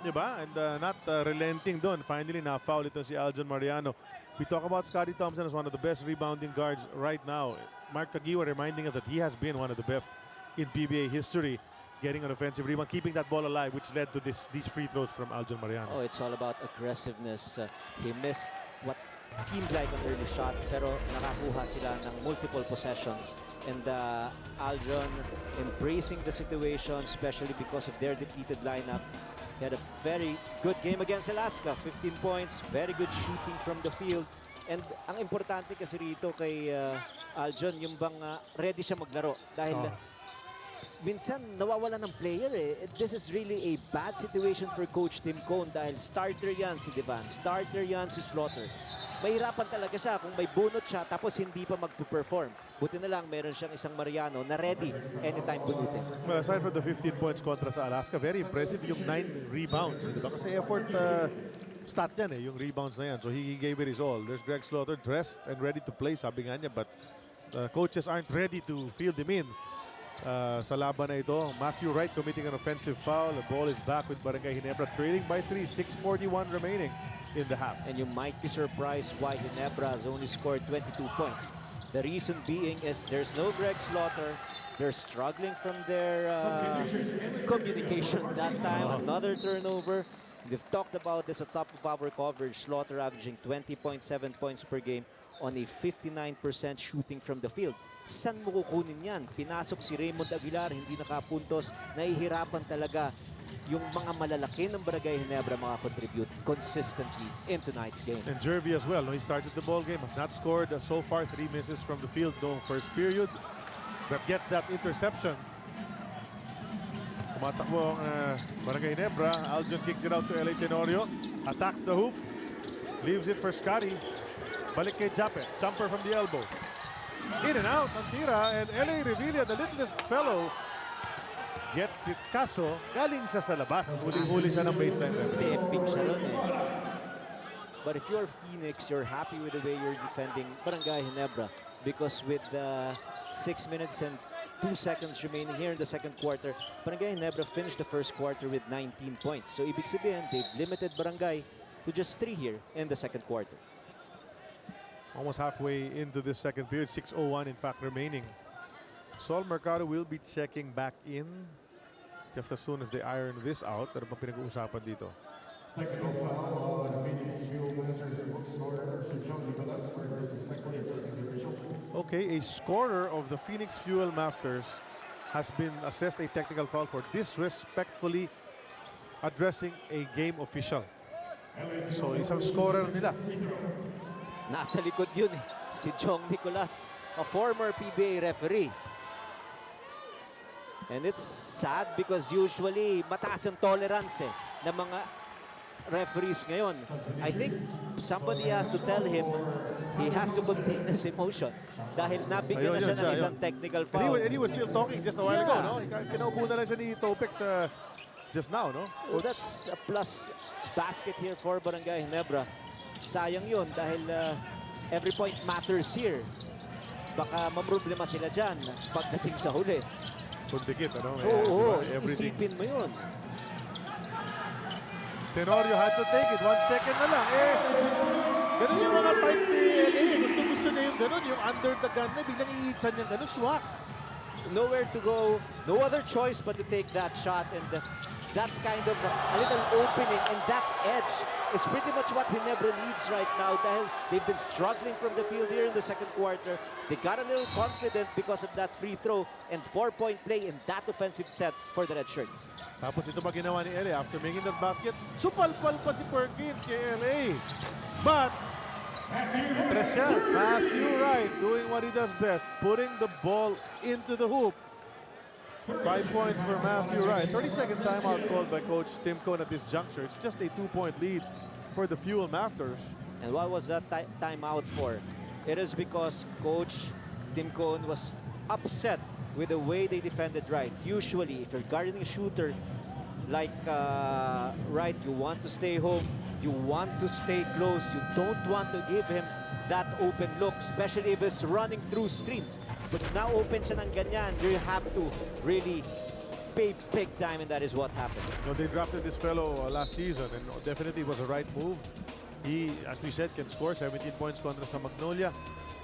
Diba? And not relenting doon. Finally, na-foul ito si Aljon Mariano. We talk about Scotty Thompson as one of the best rebounding guards right now. Mark Tagiwa reminding us that he has been one of the best in PBA history, getting an offensive rebound, keeping that ball alive, which led to these free throws from Aljon Mariano. Oh, it's all about aggressiveness. He missed what seemed like an early shot, pero nakakuha sila ng multiple possessions. And Aljon embracing the situation, especially because of their depleted lineup. He had a very good game against Alaska. 15 points, very good shooting from the field. And ang importante kasi rito kay Aljon, yung bang ready siya maglaro. Dahil minsan nawawala ng player eh. This is really a bad situation for Coach Tim Cone dahil starter yan si Devan, starter yan si Slaughter. Mahirapan talaga siya kung may bunot siya tapos hindi pa mag-perform. Buti na lang meron siyang isang Mariano na ready anytime bunutin. Well, aside from the 15 points kontra sa Alaska, very impressive yung 9 rebounds. Diba? Kasi effort stat yan eh, yung rebounds na yan. So he gave it his all. There's Greg Slaughter dressed and ready to play, sabi nga niya. But coaches aren't ready to field him in. Sa laban na ito, Matthew Wright committing an offensive foul. The ball is back with Barangay Ginebra trailing by 3, 6:41 remaining in the half. And you might be surprised why Ginebra has only scored 22 points. The reason being is there's no Greg Slaughter. They're struggling from their communication that time. Another turnover. We've talked about this at top of our coverage. Slaughter averaging 20.7 points per game on a 59% shooting from the field. San mo kukunin yan? Pinasok si Raymond Aguilar, hindi nakapuntos. Nahihirapan talaga yung mga malalaki ng Barangay Ginebra contribute consistently in tonight's game. And Jervy as well. No, he started the ball game, has not scored so far. 3 misses from the field during first period. But gets that interception. Tumatakbo ang Barangay Ginebra. Aljon kicks it out to LA Tenorio. Attacks the hoop. Leaves it for Scotty. Balik kay Jape. Jumper from the elbow. In and out ang tira, and LA Revilla, the littlest fellow, gets it. Kaso, galing siya sa labas. Huling-huli siya ng baseline. Epic siya ron eh. But if you're Phoenix, you're happy with the way you're defending Barangay Ginebra because with 6 minutes and 2 seconds remaining here in the second quarter, Barangay Ginebra finished the first quarter with 19 points. So ibig sabihin, they've limited Barangay to just 3 here in the second quarter. Almost halfway into this second period, 6:01 in fact remaining. Sol Mercado will be checking back in just as soon as they iron this out. Ano pa pinag-uusapan dito? Technical foul on Phoenix Fuel Masters book scorer, Sir John Nicolas, for disrespectfully addressing the official. Okay, a scorer of the Phoenix Fuel Masters has been assessed a technical foul for disrespectfully addressing a game official. So, isang scorer nila. Nasa likod yun eh. Si Jong Nicolas, a former PBA referee. And it's sad because usually mataas ang tolerance eh, ng mga referees ngayon. I think somebody has to tell him he has to contain his emotion dahil nabigyan na siya ng isang technical foul. And he was still talking just a while ago, no? Kinaupo na lang siya ni Topex just now, no? Well, that's a plus basket here for Barangay Ginebra. Sayang yun dahil every point matters here. Baka mamroblema sila dyan pagdating sa huli. Pundikit, ano? Oo, Everything. isipin mo yun. Tenorio had to take it. 1 second na lang. Ganun yung mga type ni LA. Gusto niya yung ganun. Yung under the gun na biglang iitsan niya ganun. Swak. Nowhere to go. No other choice but to take that shot. And that kind of a little opening and that edge is pretty much what Ginebra needs right now dahil they've been struggling from the field here in the second quarter. They got a little confident because of that free throw and 4-point play in that offensive set for the Red Shirts. Tapos ito ba ginawa ni LA after making that basket? Supalpal pa si Perkins kay LA. But, tres siya. Matthew Wright doing what he does best. Putting the ball into the hoop. 5 points for Matthew Wright. 30-second timeout called by Coach Tim Cohn at this juncture. It's just a 2-point lead for the Fuel Masters. And what was that timeout for? It is because Coach Tim Cohn was upset with the way they defended Wright. Usually, if you're guarding a shooter like Wright, you want to stay home, you want to stay close, you don't want to give him that open look, especially if it's running through screens. But now open siya ng ganyan, you have to really pay big time, and that is what happened. No, they drafted this fellow last season, and definitely was a right move. He, as we said, can score 17 points kontra sa Magnolia,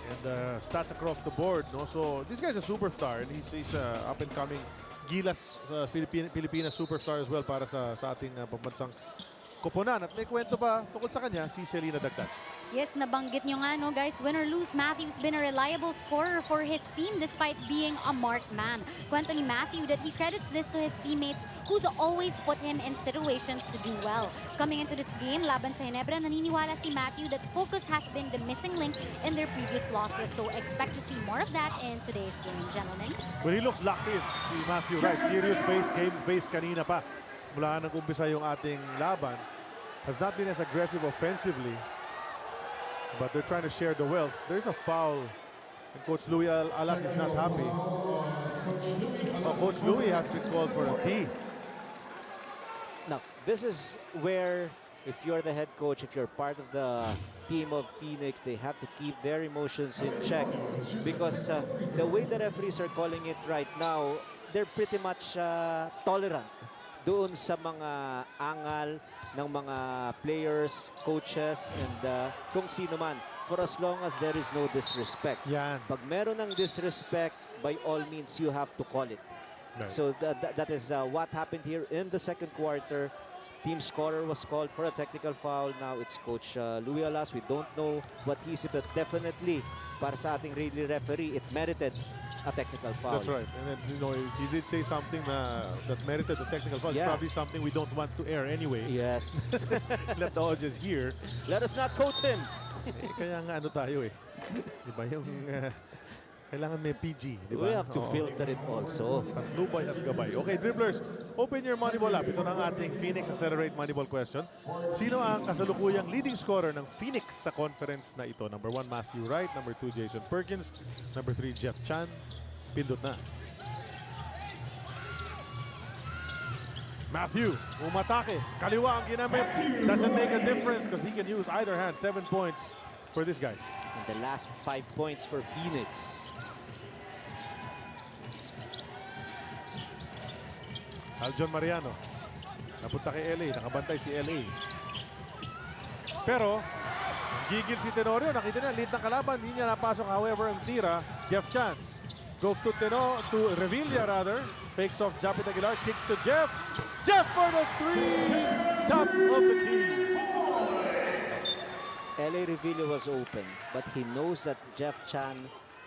and stats across the board. No, so this guy's a superstar, and he's up and coming Gilas Filipina superstar as well para sa ating pambansang koponan. At may kwento pa tungkol sa kanya si Selena Dagdag. Yes, nabanggit nyo nga, no, guys. Win or lose, Matthew's been a reliable scorer for his team despite being a marked man. Kwento ni Matthew that he credits this to his teammates who's always put him in situations to do well. Coming into this game, laban sa Ginebra, naniniwala si Matthew that focus has been the missing link in their previous losses. So expect to see more of that in today's game, gentlemen. Well, he looks locked in, si Matthew Wright. Serious game face kanina pa. Mula nag-umpisa yung ating laban. Has not been as aggressive offensively. But they're trying to share the wealth. There's a foul. And Coach Louis Alas is not happy. Coach Louis has been called for a tee. Now, this is where, if you're the head coach, if you're part of the team of Phoenix, they have to keep their emotions in check. Because the way the referees are calling it right now, they're pretty much tolerant doon sa mga angal ng mga players, coaches, and kung sino man, for as long as there is no disrespect. Yan. Pag meron ng disrespect, by all means, you have to call it. Right. So that is what happened here in the second quarter. Team scorer was called for a technical foul. Now it's Coach Louis Alas. We don't know what he said, but definitely, para sa ating really referee, it merited a technical foul. That's right. And then, you know, he did say something that merited a technical foul. Yeah. It's probably something we don't want to air anyway. Yes. Let the audience hear. Let us not quote him. Kaya nga ano tayo eh. Diba yung kailangan may PG. Diba? We have to filter it also. Patnubay at gabay. Okay, dribblers, open your Moneyball app. Ito na ang ating Phoenix Accelerate Moneyball question. Sino ang kasalukuyang leading scorer ng Phoenix sa conference na ito? Number 1, Matthew Wright. Number 2, Jason Perkins. Number 3, Jeff Chan. Pindot na. Matthew, umatake. Kaliwa ang ginamit. Doesn't make a difference because he can use either hand. 7 points for this guy. And the last 5 points for Phoenix. Aljon Mariano. Napunta kay LA. Nakabantay si LA. Pero, gigil si Tenorio. Nakita niya, lead ng kalaban. Hindi niya napasok. However, ang tira, Jeff Chan. Goes to Revilla rather. Fakes off Japit Aguilar. Kicks to Jeff. Jeff for the 3! top of the key. LA Revillo was open, but he knows that Jeff Chan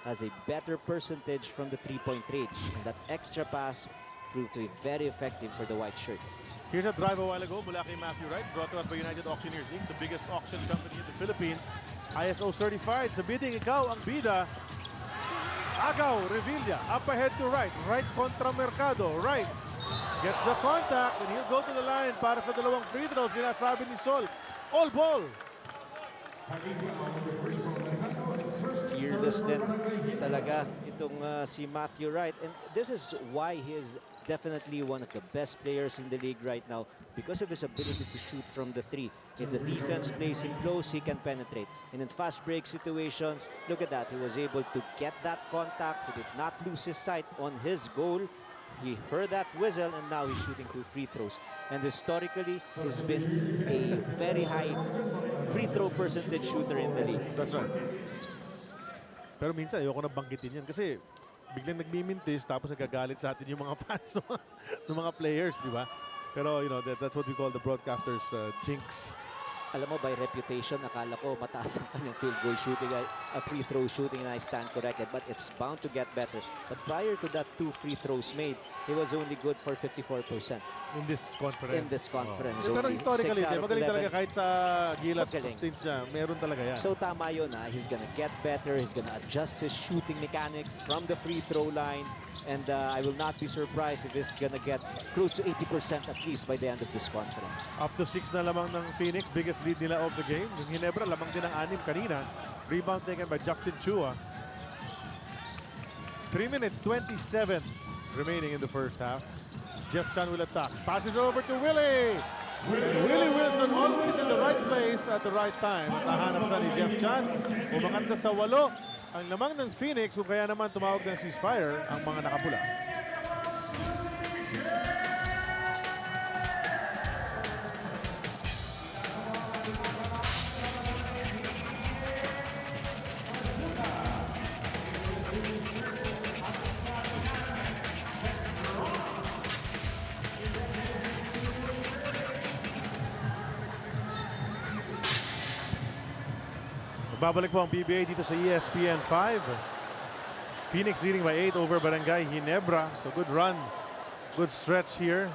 has a better percentage from the three-point range. And that extra pass proved to be very effective for the white shirts. Here's a drive a while ago mula kay Matthew Wright, brought to us by United Auctioneers Inc., the biggest auction company in the Philippines. ISO certified. Sa bidding, ikaw ang bida. Agaw, Revilla, up ahead to Wright. Wright kontra Mercado. Wright gets the contact and he'll go to the line para sa dalawang free throws. Sinasabi ni Sol, all ball. Fearless din talaga itong si Matthew Wright. And this is why he is definitely one of the best players in the league right now, because of his ability to shoot from the three. If the defense plays him close, he can penetrate. And in fast break situations, look at that. He was able to get that contact. He did not lose his sight on his goal. He heard that whistle and now he's shooting 2 free throws. And historically, he's been a very high free throw percentage shooter in the league. That's right. Pero minsan ayoko na banggitin yan kasi biglang nagmimintis tapos nagagalit sa atin yung mga fans ng mga players, di ba? Pero you know, that's what we call the broadcasters jinx. Alam mo, by reputation, akala ko mataas ang kanyang field goal shooting, a free throw shooting, and I stand corrected, but it's bound to get better. But prior to that 2 free throws made, he was only good for 54%. In this conference. In this conference. Pero Only historically, 6 out of magaling 11. talaga kahit sa Gilas Magaling. stints niya, meron talaga yan. So tama yun, he's gonna get better, he's gonna adjust his shooting mechanics from the free throw line, and I will not be surprised if he's gonna get close to 80% at least by the end of this conference. Up to 6 na lamang ng Phoenix, biggest lead nila of the game. Yung Ginebra, lamang din ang 6 kanina. Rebound taken by Justin Chua. 3 minutes, 27 remaining in the first half. Jeff Chan will attack. Passes over to Willie. Willie Wilson always in the right place at the right time. At nahanap na ni Jeff Chan. Umangat na sa 8 ang lamang ng Phoenix, kung kaya naman tumawag ng ceasefire ang mga nakapula. Babalik po ang PBA dito sa ESPN 5. Phoenix leading by 8 over Barangay Ginebra. So good run. Good stretch here.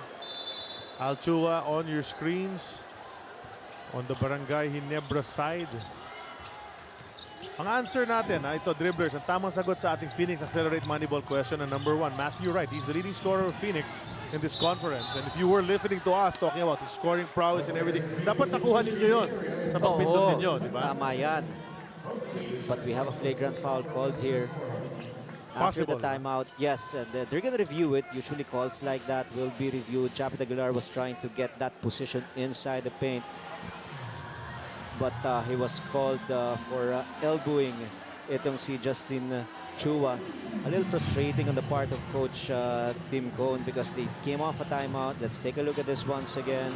Alchua on your screens. On the Barangay Ginebra side. Ang answer natin, ito dribblers. Ang tamang sagot sa ating Phoenix Accelerate Moneyball question na number 1, Matthew Wright. He's the leading scorer of Phoenix in this conference. And if you were listening to us talking about his scoring prowess and everything, dapat nakuha ninyo yun sa pagpindot ninyo, di ba? Tama yan. But we have a flagrant foul called here. After the Possible. timeout, yes, and they're going to review it. Usually calls like that will be reviewed. Japet Aguilar was trying to get that position inside the paint. But he was called for elbowing itong si Justin Chua. A little frustrating on the part of Coach Tim Cohn because they came off a timeout. Let's take a look at this once again.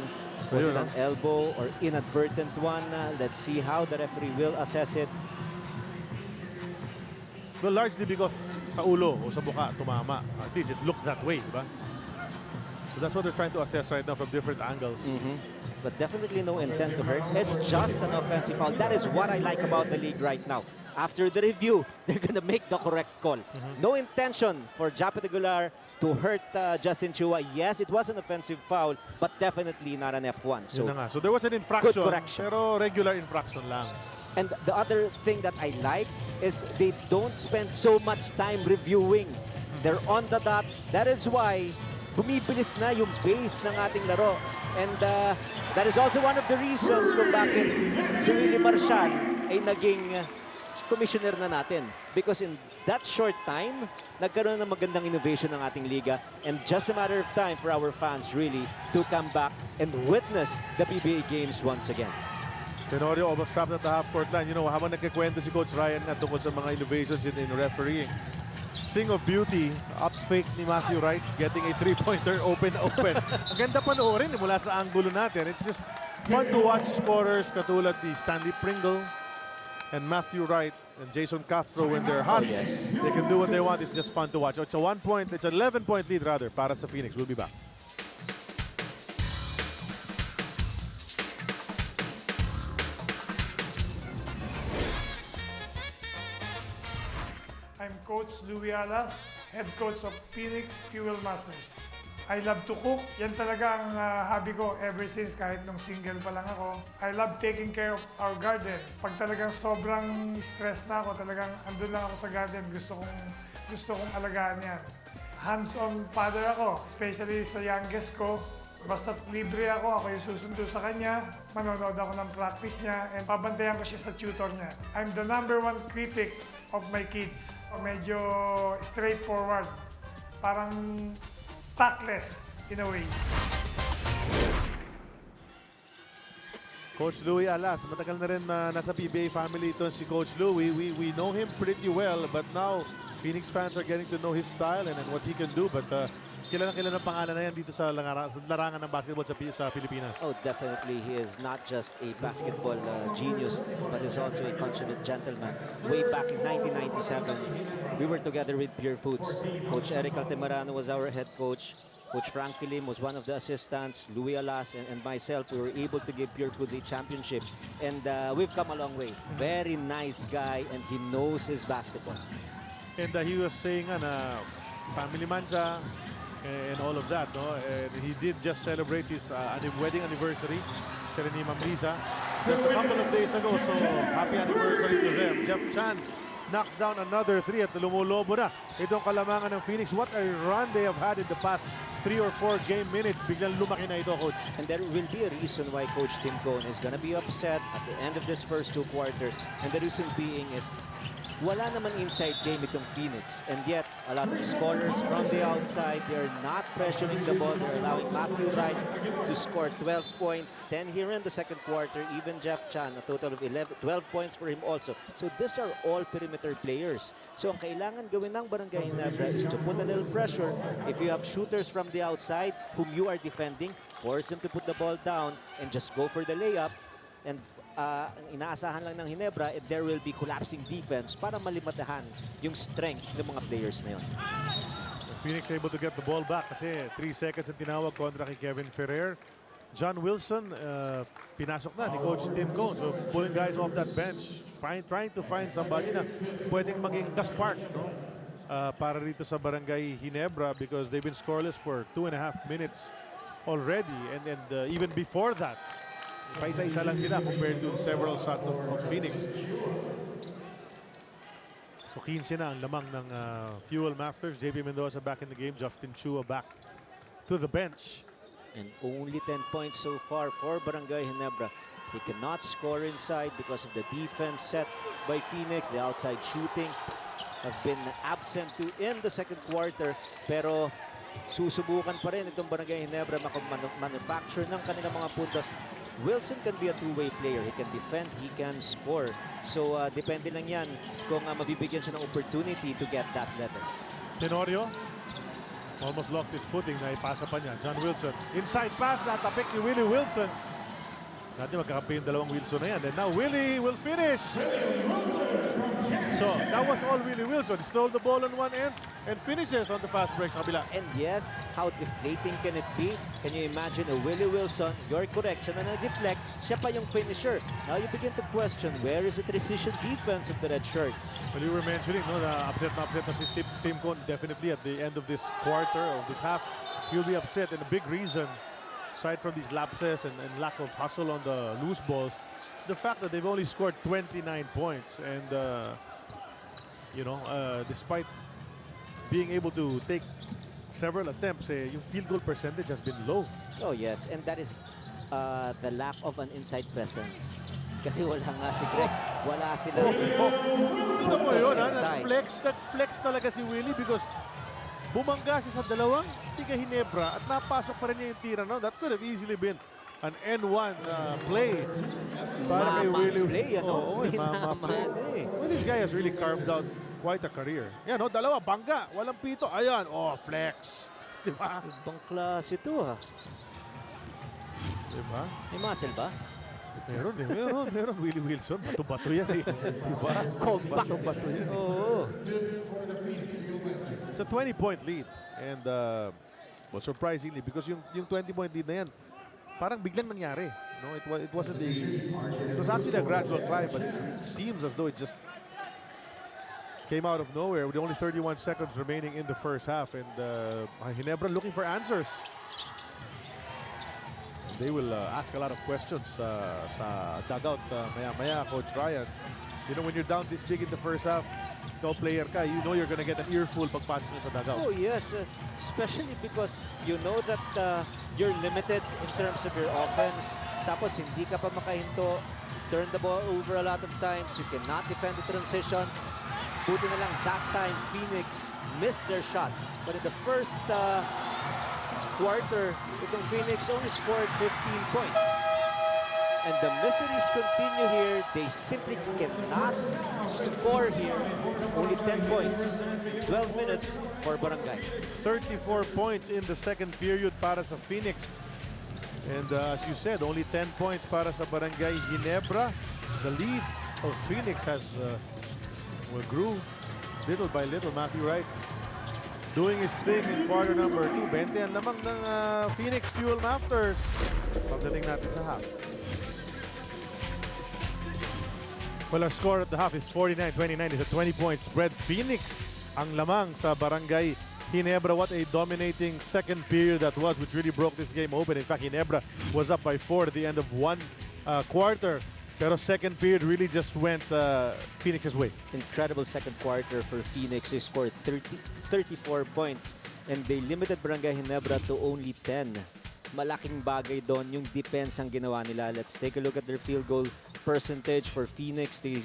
Was it an elbow or inadvertent one? Let's see how the referee will assess it. Well, largely because sa ulo o sa buka tumama. At least it looked that way, di ba? So that's what they're trying to assess right now from different angles. But definitely no intent to hurt. It's just an offensive foul. That is what I like about the league right now. After the review, they're gonna make the correct call. No intention for Japet Aguilar to hurt Justin Chua. Yes, it was an offensive foul, but definitely not an F1. So, Yun na nga. So there was an infraction, good correction. pero regular infraction lang. and the other thing that I like is they don't spend so much time reviewing. They're on the dot. That is why bumibilis na yung pace ng ating laro. And that is also one of the reasons kung bakit si Willie Marcial ay naging commissioner na natin. Because in that short time, nagkaroon ng magandang innovation ng ating liga. And just a matter of time for our fans really to come back and witness the PBA games once again. Tenorio almost trapped at the half-court line. You know, habang nagkikwento si Coach Ryan nga tungkol sa mga innovations in refereeing. Thing of beauty, up fake ni Matthew Wright, getting a three-pointer open. Ang ganda panoorin mula sa angulo natin. It's just fun to watch scorers katulad ni Stanley Pringle and Matthew Wright and Jason Castro when they're hot. Yes. They can do what they want. It's just fun to watch. It's a 11-point lead rather para sa Phoenix. We'll be back. Coach Louis Alas, head coach of Phoenix Fuel Masters. I love to cook. Yan talaga ang hobby ko ever since kahit nung single pa lang ako. I love taking care of our garden. Pag talagang sobrang stress na ako, talagang andun lang ako sa garden. Gusto kong alagaan yan. Hands-on father ako, especially sa youngest ko. Basta libre ako yung susundo sa kanya, manonood ako ng practice niya, and pabantayan ko siya sa tutor niya. I'm the #1 critic of my kids. Medyo straightforward, parang tactless in a way. Coach Louis Alas, matagal na rin na nasa PBA family ito si Coach Louis. We know him pretty well, but now Phoenix fans are getting to know his style and what he can do. But kilala pangalan na yan dito sa larangan ng basketball sa Pilipinas. Oh, definitely. He is not just a basketball genius, but is also a consummate gentleman. Way back in 1997, we were together with Pure Foods. Coach Eric Altemarano was our head coach. Coach Frank Pilim was one of the assistants. Louis Alas and myself, we were able to give Pure Foods a championship. And we've come a long way. Very nice guy, and he knows his basketball. And he was saying family man siya and all of that, no? And he did just celebrate his wedding anniversary, siya ni Ma'am Lisa, just a couple of days ago. So happy anniversary to them. Jeff Chan knocks down another 3 at lumulobo na itong kalamangan ng Phoenix. What a run they have had in the past 3 or 4 game minutes. Biglang lumaki na ito, Coach. And there will be a reason why Coach Tim Cone is gonna be upset at the end of this first 2 quarters. And the reason being is wala naman inside game itong Phoenix. And yet, a lot of scorers from the outside, they're not pressuring the ball. They're allowing Matthew Wright to score 12 points. 10 here in the second quarter. Even Jeff Chan, a total of 12 points for him also. So these are all perimeter players. So ang kailangan gawin ng Barangay Ginebra is to put a little pressure. If you have shooters from the outside whom you are defending, force them to put the ball down and just go for the layup. And inaasahan lang ng Ginebra, there will be collapsing defense para malimatahan yung strength ng mga players na yun. Phoenix able to get the ball back kasi 3 seconds ang tinawag kontra kay Kevin Ferrer. John Wilson, pinasok na ni Coach Tim Cone. So pulling guys off that bench, trying to find somebody na pwedeng maging the spark, no? Para rito sa Barangay Ginebra because they've been scoreless for 2.5 minutes already. And even before that, paisa-isa lang sila compared to several shots of Phoenix. So 15 na ang lamang ng Fuel Masters. JP Mendoza back in the game. Justin Chua back to the bench. And only 10 points so far for Barangay Ginebra. They cannot score inside because of the defense set by Phoenix. The outside shooting have been absent in the second quarter. Pero susubukan pa rin itong Barangay Ginebra manufacture ng kanilang mga puntos. Wilson can be a two-way player. He can defend, he can score. So, depende lang yan kung mabibigyan siya ng opportunity to get that level. Tenorio almost lost his footing. Naipasa pa niya. John Wilson. Inside pass. Natapik ni Willie Wilson. Natin magkakampi yung dalawang Wilson na yan. And now Willie will finish. So, that was all Willie Wilson. He stole the ball on one end and finishes on the fast break sa kabila. And yes, how deflating can it be? Can you imagine a Willie Wilson, your correction, and a deflect, siya pa yung finisher. Now you begin to question, where is the precision defense of the red shirts? Well, you were mentioning, no, na upset na si Tim Cone. Definitely at the end of this quarter, of this half, he'll be upset. And a big reason, aside from these lapses and lack of hustle on the loose balls, the fact that they've only scored 29 points. And, despite being able to take several attempts, yung field goal percentage has been low. Oh yes, and that is the lack of an inside presence. Kasi wala nga si Greg. Wala sila. Gusto mo yun, nag-flex talaga si Willie because bumangga siya sa dalawang tiga Ginebra at napasok pa rin niya yung tira. No? That could have easily been an N1 play para kay Willie. Play, ano? Mama play. Well, this guy has really carved out quite a career. Yan, no? Dalawa, bangga. Walang pito. Ayan, flex. Diba? Ibang klase ito, ha? Diba? May muscle ba? Meron. Willie Wilson. Bato-bato yan eh. Diba? Compact. Bato-bato yan. Oo. It's a 20-point lead. And, surprisingly, because yung 20-point lead na yan, parang biglang nangyari. No, it was actually a gradual climb, but it seems as though it just came out of nowhere with only 31 seconds remaining in the first half. And Ginebra looking for answers. They will ask a lot of questions sa dugout maya-maya, Coach Ryan. You know, when you're down this big in the first half, ikaw player ka, you know you're gonna get an earful pagpasok mo sa dugout. Oh yes, especially because you know that you're limited in terms of your offense. Tapos hindi ka pa makahinto. Turn the ball over a lot of times. You cannot defend the transition. Buti na lang that time, Phoenix missed their shot. But in the first quarter, itong Phoenix only scored 15 points. And the miseries continue here. They simply cannot score here. Only 10 points. 12 minutes for Barangay. 34 points in the second period para sa Phoenix. And as you said, only 10 points para sa Barangay Ginebra. The lead of Phoenix has grew little by little. Matthew Wright doing his thing in quarter number 2. 20 ang lamang ng Phoenix Fuel Masters. Pagdating natin sa half. Well, our score at the half is 49-29. It's a 20-point spread. Phoenix ang lamang sa Barangay Ginebra. What a dominating second period that was, which really broke this game open. In fact, Ginebra was up by 4 at the end of one quarter. Pero second period really just went Phoenix's way. Incredible second quarter for Phoenix. They scored 34 points and they limited Barangay Ginebra to only 10. Malaking bagay doon yung defense ang ginawa nila. Let's take a look at their field goal percentage for Phoenix. They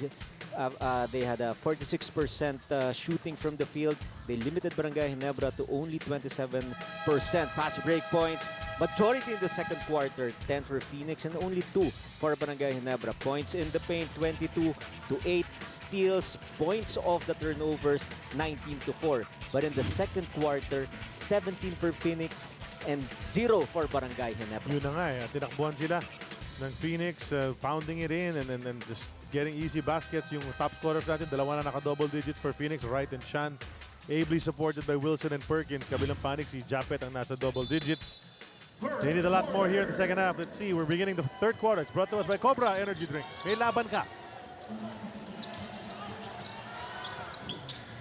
had a 46% shooting from the field. They limited Barangay Ginebra to only 27%. Fast break points. Majority in the second quarter, 10 for Phoenix and only 2 for Barangay Ginebra. Points in the paint, 22-8. Steals, points off the turnovers, 19-4. But in the second quarter, 17 for Phoenix and 0 for Barangay Ginebra. Yun na nga eh. Tinakbuhan sila ng Phoenix, pounding it in and just getting easy baskets. Yung top scorers natin, dalawa na naka-double digits for Phoenix, Wright and Chan. Ably supported by Wilson and Perkins. Kabilang panik, si Japet ang nasa double digits. They need a lot more here in the second half. Let's see, we're beginning the third quarter. It's brought to us by Cobra Energy Drink. May laban ka.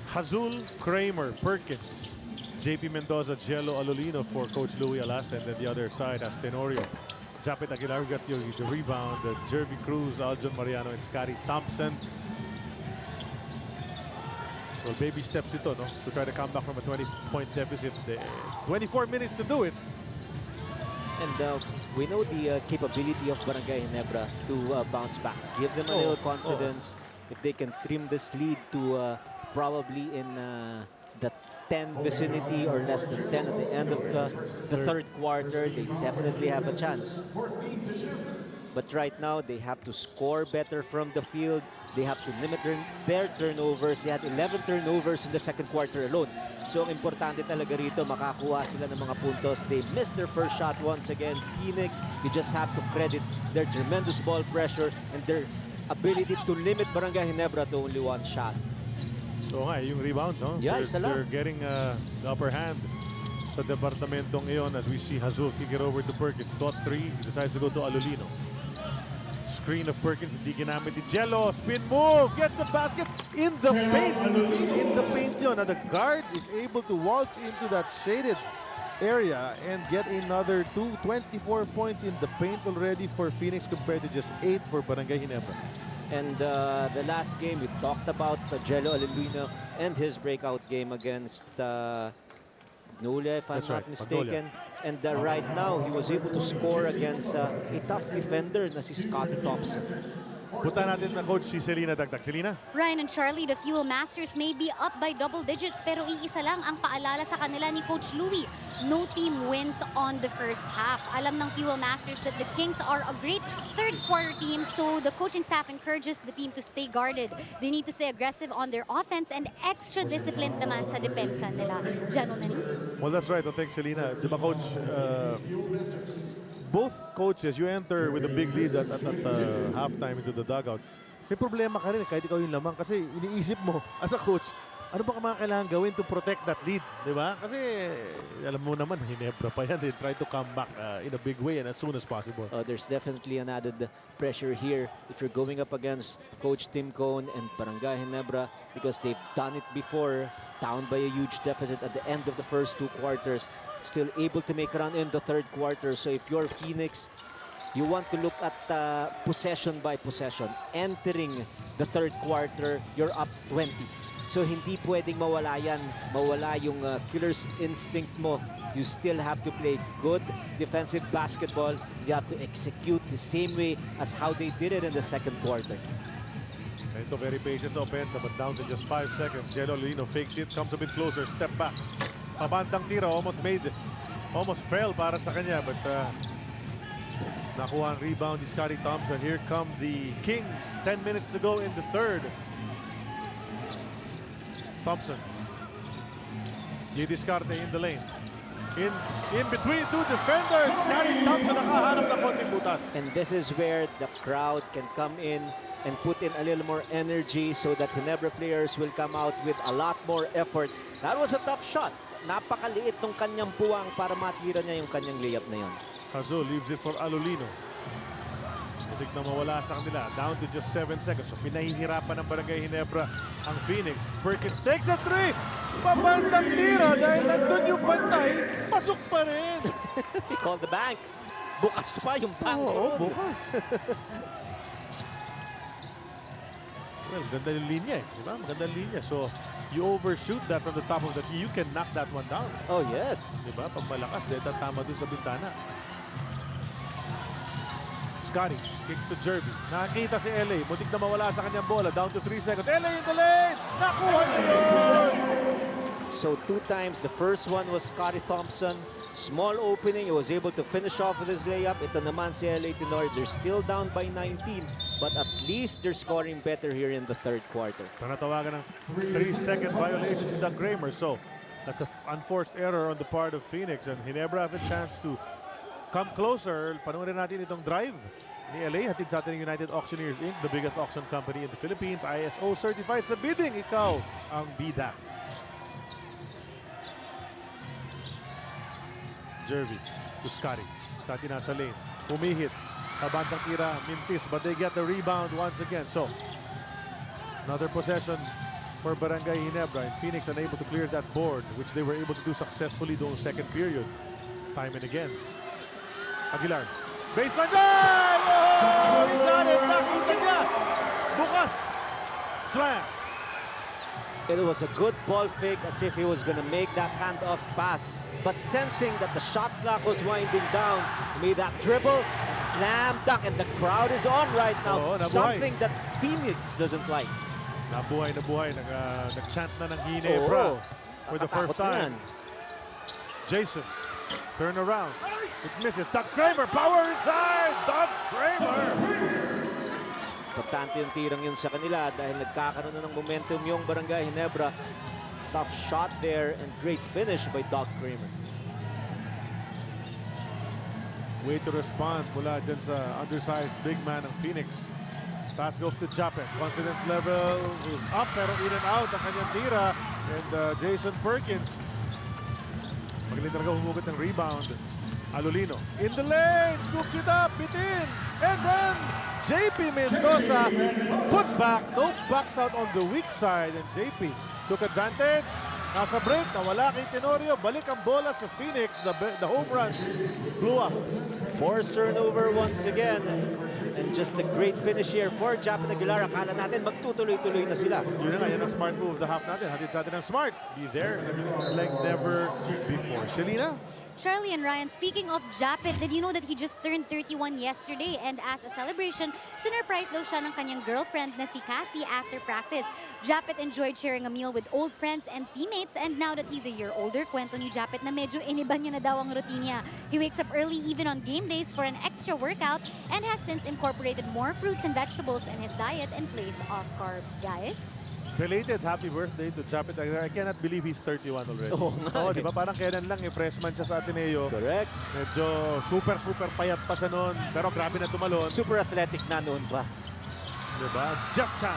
Hazul, Kramer, Perkins, JP Mendoza, Jello Alolino for Coach Louie Alas, and then the other side has Tenorio. Japet Aguilar got the rebound. Jervy Cruz, Aljon Mariano, and Scotty Thompson. Well, baby steps ito, no? To try to come back from a 20-point deficit. 24 minutes to do it. And we know the capability of Barangay Ginebra to bounce back. Give them a little confidence. If they can trim this lead to probably in the 10 vicinity or less than 10 at the end of the third quarter, they definitely have a chance. But right now, they have to score better from the field. They have to limit their turnovers. They had 11 turnovers in the second quarter alone. So, ang importante talaga rito, makakuha sila ng mga puntos. They missed their first shot once again. Phoenix, you just have to credit their tremendous ball pressure and their ability to limit Barangay Ginebra to only one shot. So nga, yung rebounds, huh? Yeah, they're getting the upper hand sa departamentong ngayon as we see Hazul kick it over to Perkins. Thought 3, he decides to go to Alolino. Screen of Perkins, hindi ginamit ni Jello. Spin move, gets a basket in the paint. In the paint yun. Now the guard is able to waltz into that shaded area and get another 24 points in the paint already for Phoenix compared to just 8 for Barangay Ginebra. And the last game, we talked about Jello Alolino and his breakout game against Magnolia, if I'm not mistaken. And right now, he was able to score against a tough defender na si Scotty Thompson. Punta natin na coach si Selena Dagdag. Selena? Ryan and Charlie, the Fuel Masters may be up by double digits pero iisa lang ang paalala sa kanila ni Coach Louie. No team wins on the first half. Alam ng Fuel Masters that the Kings are a great third quarter team, so the coaching staff encourages the team to stay guarded. They need to stay aggressive on their offense and extra disciplined naman sa depensa nila. Gentlemen. Well, that's right. Thanks, Selena. Di ba, Coach? Both coaches, you enter with a big lead at halftime into the dugout. May problema ka rin kahit ikaw yung lamang kasi iniisip mo as a coach, ano ba mga kailangan gawin to protect that lead, di ba? Kasi alam mo naman, Ginebra pa yan. They try to come back in a big way and as soon as possible. There's definitely an added pressure here if you're going up against Coach Tim Cone and Barangay Ginebra, because they've done it before, down by a huge deficit at the end of the first 2 quarters, still able to make a run in the 3rd quarter. So if you're Phoenix, you want to look at possession by possession. Entering the 3rd quarter, you're up 20. So hindi pwedeng mawala yan, mawala yung killer's instinct mo. You still have to play good defensive basketball. You have to execute the same way as how they did it in the 2nd quarter. Ito very patient offense, but down to just 5 seconds. Jello Lino fakes it, comes a bit closer, step back. Pabantang tira, almost fell para sa kanya, but nakuha ang rebound ni Scotty Thompson. Here come the Kings. 10 minutes to go in the 3rd. Thompson. Didiskarte in the lane. In between 2 defenders. Scotty Thompson nakahanap ng konting butas. And this is where the crowd can come in and put in a little more energy so that Ginebra players will come out with a lot more effort. That was a tough shot. Napakaliit ng kanyang puwang para matira niya yung kanyang layup na yun. Hazo leaves it for Alolino. Mutik na mawala sa kanila. Down to just 7 seconds. So pinahihirapan ng Barangay Ginebra ang Phoenix. Perkins takes the 3. Pabandang tira dahil nandun yung bantay. Pasok pa rin. He called the bank. Bukas pa yung bank. Oo, bukas. Well, ganda yung linya eh. Diba? Maganda yung linya. So, you overshoot that from the top of the tee, you can knock that one down. Oh, yes. Diba? Pag malakas, dahil tama dun sa bintana. Scotty, kick to Jerby. Nakakita si LA. Muntik na mawala sa kanyang bola. Down to 3 seconds. LA in the lane! Nakuha niya yun! So 2 times. The first one was Scotty Thompson. Small opening. He was able to finish off with his layup. Ito naman si LA Tenor. They're still down by 19. But at least they're scoring better here in the 3rd quarter. Panatawagan ng 3-second violation si Doug Kramer. So, that's an unforced error on the part of Phoenix. And Ginebra have a chance to come closer. Panoorin natin itong drive ni LA. Hatid sa atin ng United Auctioneers Inc., the biggest auction company in the Philippines. ISO certified sa bidding. Ikaw ang bida. Jervy to Scotty. Scotty nasa lane. Humihit. Kabantang tira. Mintis. But they get the rebound once again. So, another possession for Barangay Ginebra. And Phoenix unable to clear that board, which they were able to do successfully during second period. Time and again. Aguilar. Baseline drive! Oh! He got it! Nakita niya! Bukas! Slam! It was a good ball fake as if he was going to make that handoff pass. But sensing that the shot clock was winding down, he made that dribble and slam dunk. And the crowd is on right now. Oo, nabuhay. Something that Phoenix doesn't like. Nabuhay. Nag-chant na ng Ginebra for the first time. Jason. Turn around. It misses. Doug Kramer. Power inside. Doug Kramer. Importante yung tirang yun sa kanila dahil nagkakaroon na ng momentum yung Barangay Ginebra. Tough shot there and great finish by Doug Kramer. Way to respond mula dyan sa undersized big man ng Phoenix. Pass goes to Japet. Confidence level is up pero in and out ang kanyang tira. And Jason Perkins. Magaling talaga humugot ng rebound. Alolino in the lane. Scoops it up. Bitin. And then JP Mendoza put back. No backs out on the weak side. And JP took advantage. Nasa break. Nawala kay Tenorio. Balik ang bola sa Phoenix. The home run blew up. Forced turnover once again. And just a great finish here for Japet Aguilar. Akala natin magtutuloy-tuloy na sila. Yun na nga, yan ang smart move of the half natin. Hatid sa atin ang smart. Be there like never before. Selena? Charlie and Ryan, speaking of Japet, did you know that he just turned 31 yesterday? And as a celebration, sinurprise daw siya ng kanyang girlfriend na si Cassie after practice. Japet enjoyed sharing a meal with old friends and teammates, and now that he's a year older, kwento ni Japet na medyo iniban niya na daw ang routine niya. He wakes up early even on game days for an extra workout and has since incorporated more fruits and vegetables in his diet in place of carbs, guys. Belated happy birthday to Japet Aguilar. I cannot believe he's 31 already. Oo nga. Di ba? Parang kailan lang, freshman siya sa Ateneo. Correct. Medyo super payat pa siya noon. Pero grabe na tumalon. Super athletic na noon pa. Di ba? Jeff Chan.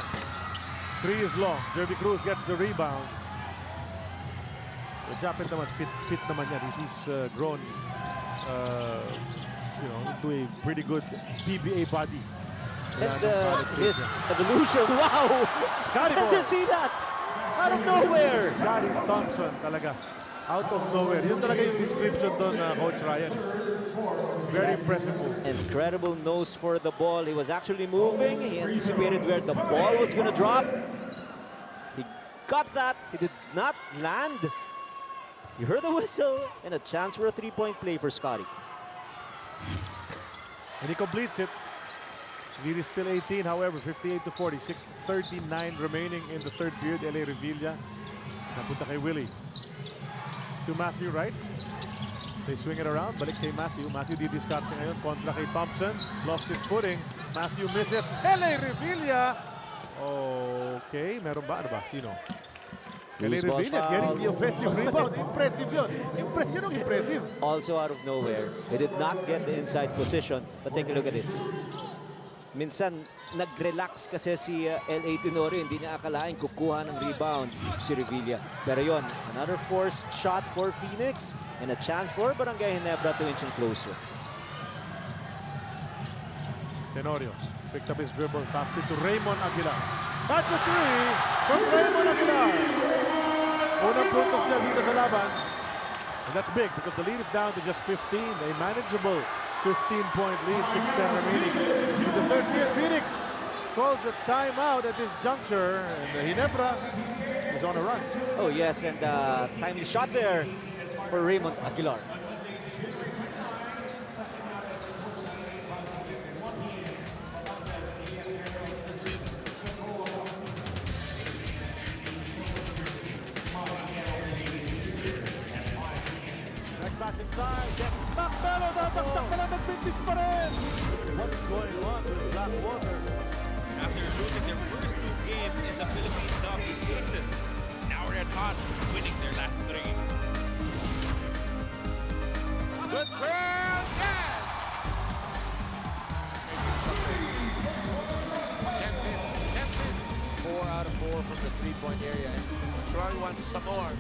3 is long. Jerby Cruz gets the rebound. Japet naman, fit naman yan. He's grown, into a pretty good PBA body. And his evolution, wow! Scotty I ball. didn't see that! Out of nowhere! Scotty Thompson talaga. Out of nowhere. Yun talaga yung description doon, Coach Ryan. Very impressive move. Incredible nose for the ball. He was actually moving. He anticipated where the ball was going to drop. He got that. He did not land. You heard the whistle and a chance for a three-point play for Scotty. And he completes it. Lead is still 18, however, 58-40. 6:39 remaining in the third period. LA Revilla. Napunta kay Willie. To Matthew Wright. They swing it around. Balik kay Matthew. Matthew di-discard ngayon. Kontra kay Thompson. Lost his footing. Matthew misses. LA Revilla. Okay. Meron ba? Ano ba? Sino? LA Loose ball Revilla foul. getting the offensive rebound. Impressive yun. Yun ang impressive. Also out of nowhere. He did not get the inside position. But take a look at this. Minsan, nag-relax kasi si L.A. Tenorio. Hindi niya akalain kukuha ng rebound si Revilla. Pero yon, another forced shot for Phoenix and a chance for Barangay Ginebra to inch in closer. Tenorio picked up his dribble. Passed it to Raymond Aguilar. That's a three from Raymond Aguilar. Unang puntos niya dito sa laban. And that's big because the lead is down to just 15. A manageable 15-point lead, 6:10 remaining. In the third period, Phoenix calls a timeout at this juncture, and Ginebra is on a run. Oh yes, and timely shot there for Raymond Aguilar. Back inside, gets Macbelo, tataktak na lang, nag-finish pa rin. What's going on with Blackwater? After losing their first two games in the Philippine Cup, the Aces now red hot, winning their last three. Good girl, yes! Kempis. 4 out of 4 from the three-point area. And Troy wants some more.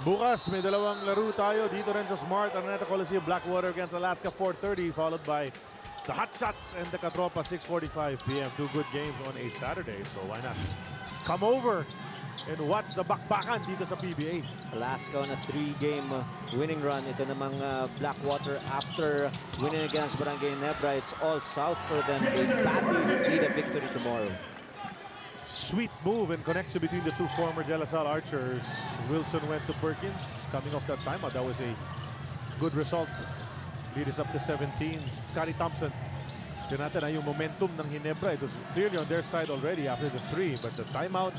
Bukas, may dalawang laro tayo dito rin sa Smart Araneta Coliseum. Blackwater against Alaska, 4:30, followed by the Hot Shots and the Katropa, 6:45 p.m. Two good games on a Saturday, so why not come over and watch the bakbakan dito sa PBA. Alaska on a 3-game winning run. Ito namang Blackwater after winning against Barangay Ginebra. It's all south for them. They badly need a victory tomorrow. Sweet move and connection between the two former De La Salle Archers. Wilson went to Perkins. Coming off that timeout, that was a good result. Lead is up to 17. Scotty Thompson. Tignan natin yung momentum ng Ginebra. It was clearly on their side already after the three. But the timeout,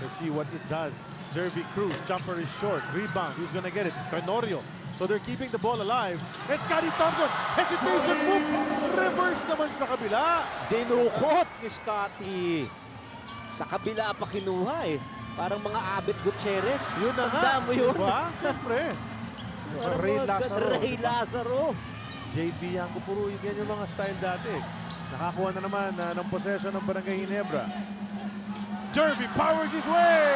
let's see what it does. Jervy Cruz, jumper is short. Rebound, who's gonna get it? Tenorio. So they're keeping the ball alive. And Scotty Thompson, hesitation move. Reverse naman sa kabila. Dinukot ni Scotty. Sa kabila pa kinuha eh. Parang mga Abet Gutierrez. Yun na nga. Tanda mo yun? Diba? Siyempre. Ray Lazaro. Ray Lazaro. JB Yanko, puro yan yung mga style dati. Nakakuha na naman ng possession ng Barangay Ginebra. Jervy powers his way!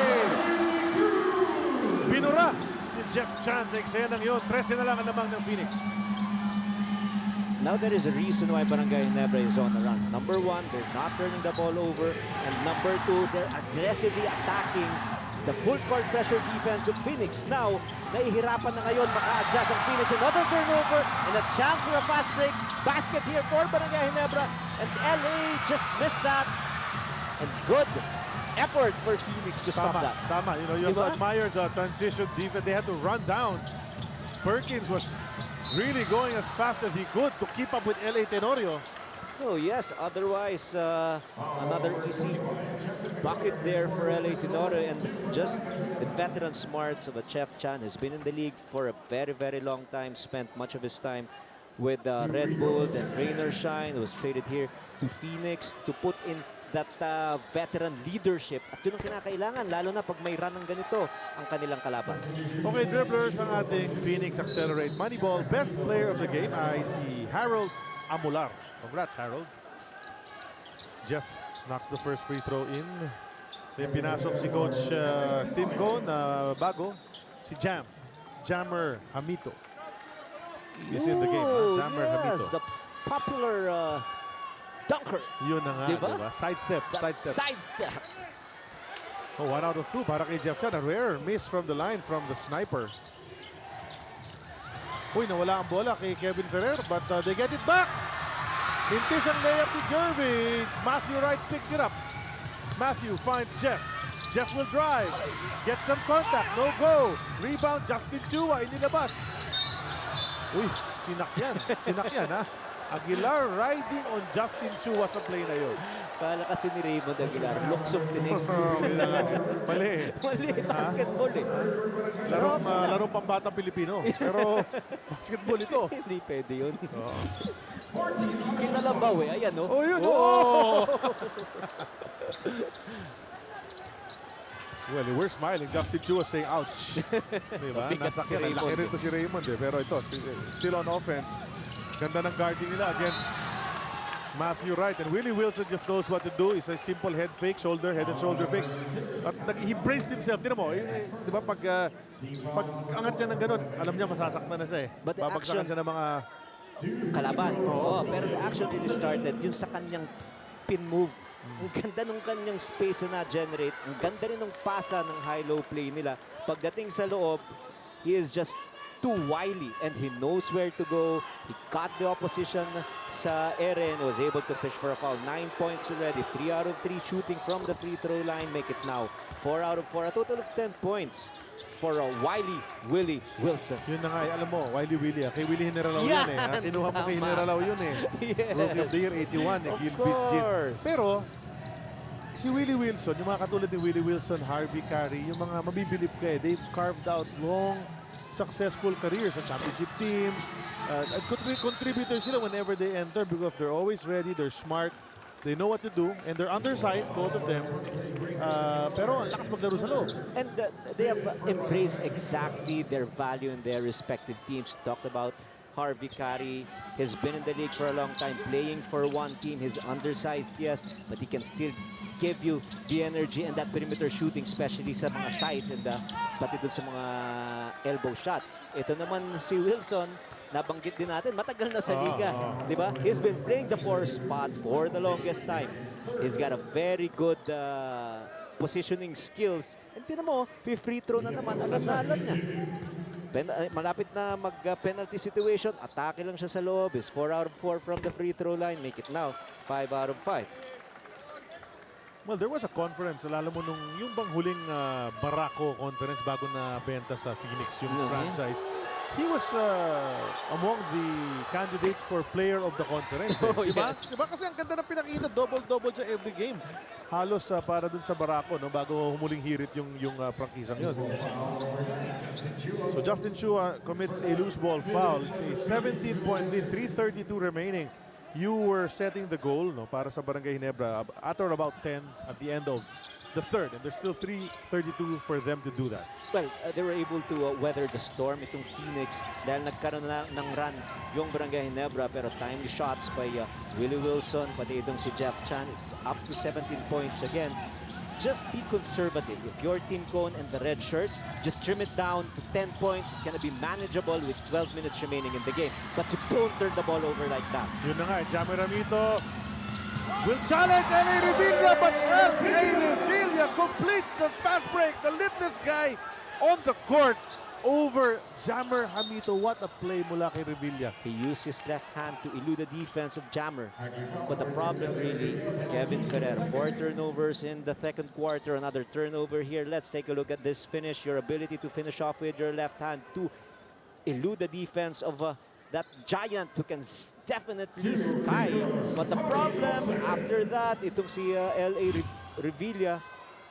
Binura si Jeff Chan sa eksenang yun. 13 na lang ang lamang ng Phoenix. Now there is a reason why Barangay Ginebra is on the run. Number one, they're not turning the ball over. And number two, they're aggressively attacking the full court pressure defense of Phoenix. Now, nahihirapan na ngayon maka-adjust ang Phoenix. Another turnover and a chance for a fast break. Basket here for Barangay Ginebra. And LA just missed that. And good effort for Phoenix to stop that. Tama. You have Diba? to admire the transition defense. They had to run down. Perkins was really going as fast as he could to keep up with L.A. Tenorio. Oh yes, otherwise another easy bucket there for LA Tenorio, and just the veteran smarts of a Chef Chan has been in the league for a very, very long time, spent much of his time with Red Bull, then Rainer Shine, was traded here to Phoenix to put in that veteran leadership. At yun ang kinakailangan, lalo na pag may run ng ganito ang kanilang kalaban. Okay, dribblers ang ating Phoenix Accelerate Moneyball. Best player of the game ay si Harold Amular. Congrats, Harold. Jeff knocks the first free throw in. May pinasok si Coach Tim Cone na bago, si Jammer Hamito. He's in the game, Jammer Hamito. The popular dunker. Yun na nga, Diba? diba? Sidestep. Sidestep. Oh, 1 out of 2 para kay Jeff Chan. A rare miss from the line from the sniper. Uy, nawala ang bola kay Kevin Ferrer, but they get it back. Mintis ang layup to Jervy. Matthew Wright picks it up. Matthew finds Jeff. Jeff will drive. Get some contact. No go. Rebound, Justin Chua. Inilabas. Uy, sinakyan ha. Aguilar riding on Justin Chua sa play na yun. Kala kasi ni Raymond Aguilar, luksong tinig. Mali. Mali, basketball eh. Larong pambata Pilipino. Pero basketball ito. Hindi pwede yun. Kinalabaw eh, ayan no. Oh, yun. Oh! Well, we're smiling. Justin Chua saying, ouch. Diba? Mabigat si Nasakyan. Raymond. Laki rin to si Raymond eh. Pero ito, still on offense. Ganda ng guarding nila against Matthew Wright. And Willie Wilson just knows what to do. It's a simple head fake, head and shoulder fake. At he braced himself. Tinan mo, di ba pag angat niya ng ganun, alam niya masasaktan na siya eh. But the Babagsakan action- siya ng mga Kalaban. Oo, pero the action really started yun sa kanyang pin move. Ang ganda ng kanyang space na na-generate. Ang ganda rin ng pasa ng high-low play nila. Pagdating sa loob, he is just too wily and he knows where to go. He caught the opposition sa ere and was able to fish for a foul. 9 points already. 3 out of 3 shooting from the free throw line. Make it now 4 out of 4. A total of 10 points for a wily Willie Wilson. Yun na nga, alam mo, Willie. Kay Willie Hinaralaw Yan, yun eh. Kinuha mo kay tama. Hinaralaw yun eh. Yes. Rookie of the Year 81 eh. Of Gilbis Jim. course. Pero, si Willie Wilson, yung mga katulad ni Willie Wilson, Harvey Carey, yung mga mabibilip ka eh, they've carved out long, successful careers sa championship teams. Contributors sila whenever they enter because they're always ready, they're smart, they know what to do, and they're undersized, both of them. Pero ang lakas maglaro sa loob. And they have embraced exactly their value in their respective teams. Talked about Harvey Carey. Has been in the league for a long time, playing for one team. He's undersized, yes, but he can still give you the energy and that perimeter shooting, especially sa mga sides and pati dun sa mga elbow shots. Ito naman si Wilson, nabanggit din natin, matagal na sa liga. Di ba? He's been playing the 4 spot for the longest time. He's got a very good positioning skills. And tinan mo, free throw na naman, alam niya. Malapit na mag-penalty situation. Atake lang siya sa loob. Is 4 out of 4 from the free throw line. Make it now 5 out of 5. Well, there was a conference, lalo mo nung yung bang huling Barako conference bago na benta sa Phoenix yung franchise. He was among the candidates for player of the conference. Eh. Oh, Diba? yes. Diba? Kasi ang ganda na pinakita, double-double siya every game. Halos para dun sa Barako, no, bago humuling hirit yung prangkisang yun. So Justin Chua commits a loose ball foul. It's a 17-point lead, 3:32 remaining. You were setting the goal, no, para sa Barangay Ginebra at or about 10 at the end of the third, and there's still 3:32 for them to do that. Well, they were able to weather the storm itong Phoenix dahil nagkaroon na ng run yung Barangay Ginebra, pero timely shots by Willie Wilson, pati itong si Jeff Chan. It's up to 17 points again. Just be conservative. If your team Cone and the red shirts, just trim it down to 10 points. It's gonna be manageable with 12 minutes remaining in the game. But you don't turn the ball over like that. Yun na nga, Jammer Ramito will challenge LA Revilla, but LA Revilla completes the fast break. The littlest guy on the court over Jammer Hamito. What a play mula kay Revilla. He used his left hand to elude the defense of Jammer. But the problem really, Kevin Ferrer, 4 turnovers in the second quarter, another turnover here. Let's take a look at this finish. Your ability to finish off with your left hand to elude the defense of that giant who can definitely sky. But the problem after that, itong si LA Revilla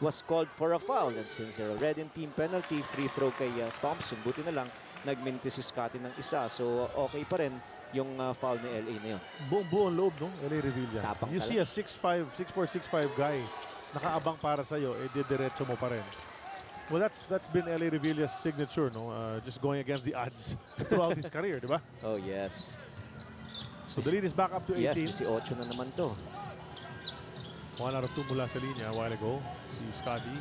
was called for a foul. And since they're already in team penalty, free throw kay Thompson. Buti na lang, nagminti si Scotty ng isa. So, okay pa rin yung foul ni LA na yun. Buong loob, no? LA Revilla. Tapang You ka see a 6'5", 6'4", 6'5" guy nakaabang para sa'yo, diretso mo pa rin. Well, that's been LA Revilla's signature, no? Just going against the odds throughout his career, di ba? Oh, yes. So the lead is back up to 18. Yes, 18 na naman to. 1 out of 2 mula sa linya a while ago. Si Scotty.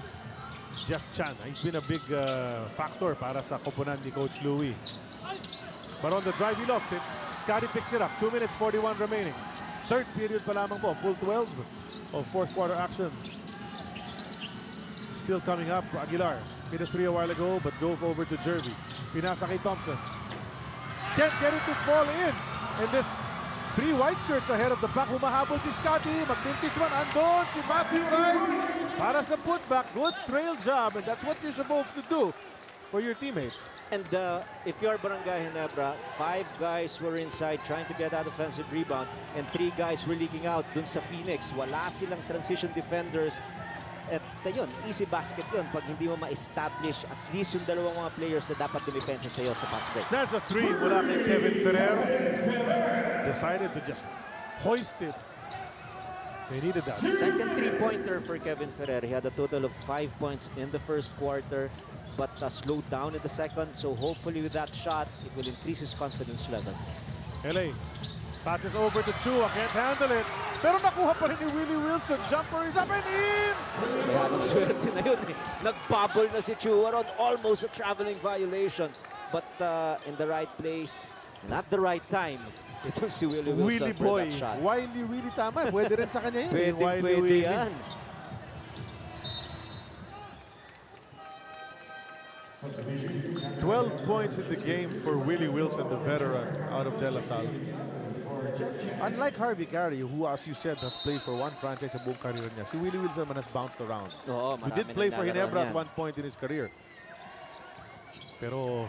Jeff Chan, he's been a big factor para sa koponan ni Coach Louie. But on the drive, he lost it. Scotty picks it up. 2 minutes 41 remaining. Third period pa lamang po. Full 12 of fourth quarter action. Still coming up, Aguilar. Hit a 3 a while ago, but drove over to Jervy. Pinasa kay Thompson. Can't get it to fall in. And this 3 white shirts ahead of the back. Humahabol si Scotty. Magpintis man. Andon si Matthew Wright. Para sa putback. Good trail job. And that's what you're supposed to do for your teammates. And if you're Barangay Ginebra, 5 guys were inside trying to get that offensive rebound and 3 guys were leaking out dun sa Phoenix. Wala silang transition defenders. At yun, easy basket yun pag hindi mo ma-establish at least yung dalawang mga players na dapat dumipensa sa'yo sa fast break. That's a 3 mula kay Kevin Ferrer. Decided to just hoist it. They needed that. Second 3-pointer for Kevin Ferrer. He had a total of 5 points in the first quarter, but slowed down in the second. So hopefully with that shot, it will increase his confidence level. LA passes over to Chua. Can't handle it. Pero nakuha pa rin ni Willie Wilson. Jumper is up and in! Kaya ang swerte na yun eh. Nagbubble na si Chua ron. Almost a traveling violation. But in the right place, not the right time. Itong si Willie Wilson Willie for boy. that shot. Willie tama. Pwede rin sa kanya yun. Pwede yan. 12 points in the game for Willie Wilson, the veteran out of De La Salle. Unlike Harvey Carey, who, as you said, has played for one franchise sa buong career niya, si Willie Wilson man has bounced around. Oo, He did marami play for naglalaro Ginebra at niyan. one point in his career. Pero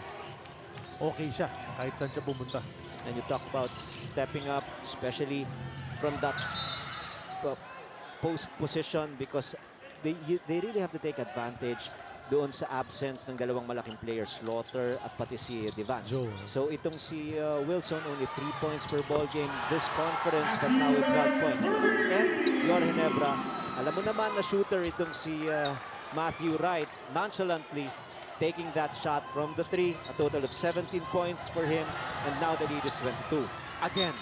okay siya kahit saan siya pumunta. And you talk about stepping up, especially from that post position, because they really have to take advantage doon sa absence ng dalawang malaking players, Slaughter at pati si Devance. Joe. So itong si Wilson, only 3 points per ball game this conference, but now with 12 points. And your Ginebra, alam mo naman na shooter itong si Matthew Wright, nonchalantly taking that shot from the 3, a total of 17 points for him, and now the lead is 22. Again.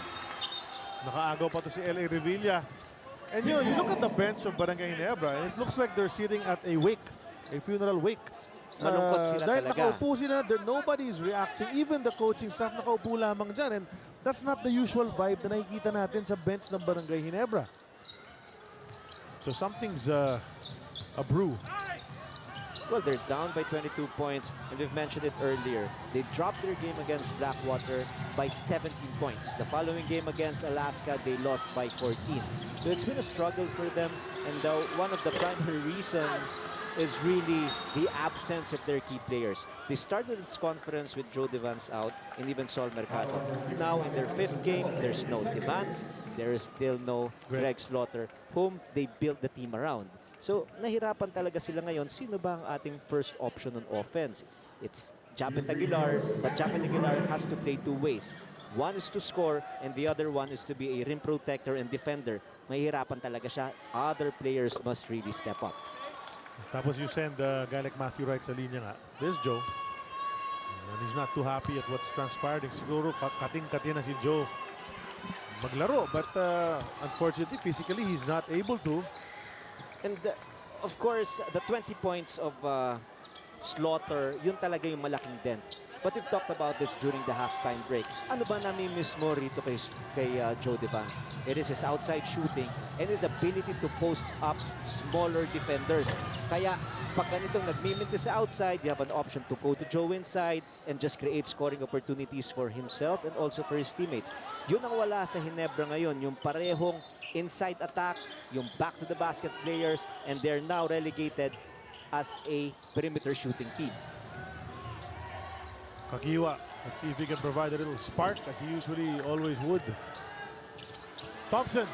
Nakaagaw pa to si L.A. Revilla. And you look at the bench of Barangay Ginebra, and it looks like they're sitting at a wake, a funeral wake. Malungkot sila Dahil talaga. nakaupo sila, nobody is reacting. Even the coaching staff nakaupo lamang dyan. And that's not the usual vibe na nakikita natin sa bench ng Barangay Ginebra. So something's a brew. Well, they're down by 22 points, and we've mentioned it earlier. They dropped their game against Blackwater by 17 points. The following game against Alaska, they lost by 14. So it's been a struggle for them, and one of the primary reasons is really the absence of their key players. They started this conference with Joe Devance out and even Sol Mercado. Now in their 5th game, there's no Devance, there is still no Greg Slaughter, whom they built the team around. So, nahirapan talaga sila ngayon. Sino ba ang ating first option on offense? It's Japet Aguilar, but Japet Aguilar has to play 2 ways. One is to score, and the other one is to be a rim protector and defender. Mahirapan talaga siya. Other players must really step up. Tapos you send guy like Matthew Wright sa linya nga. There's Joe. And he's not too happy at what's transpiring. Siguro kating-kati na si Joe maglaro. But unfortunately, physically, he's not able to. And of course, the 20 points of Slaughter, yun talaga yung malaking dent. But we've talked about this during the halftime break. Ano ba nami-miss mo rito kay Joe Devance? It is his outside shooting and his ability to post up smaller defenders. Kaya pag ganitong nagmiminti sa outside, you have an option to go to Joe inside and just create scoring opportunities for himself and also for his teammates. Yun ang wala sa Ginebra ngayon, yung parehong inside attack, yung back to the basket players, and they're now relegated as a perimeter shooting team. Kagiwa, let's see if he can provide a little spark as he usually always would. Thompson.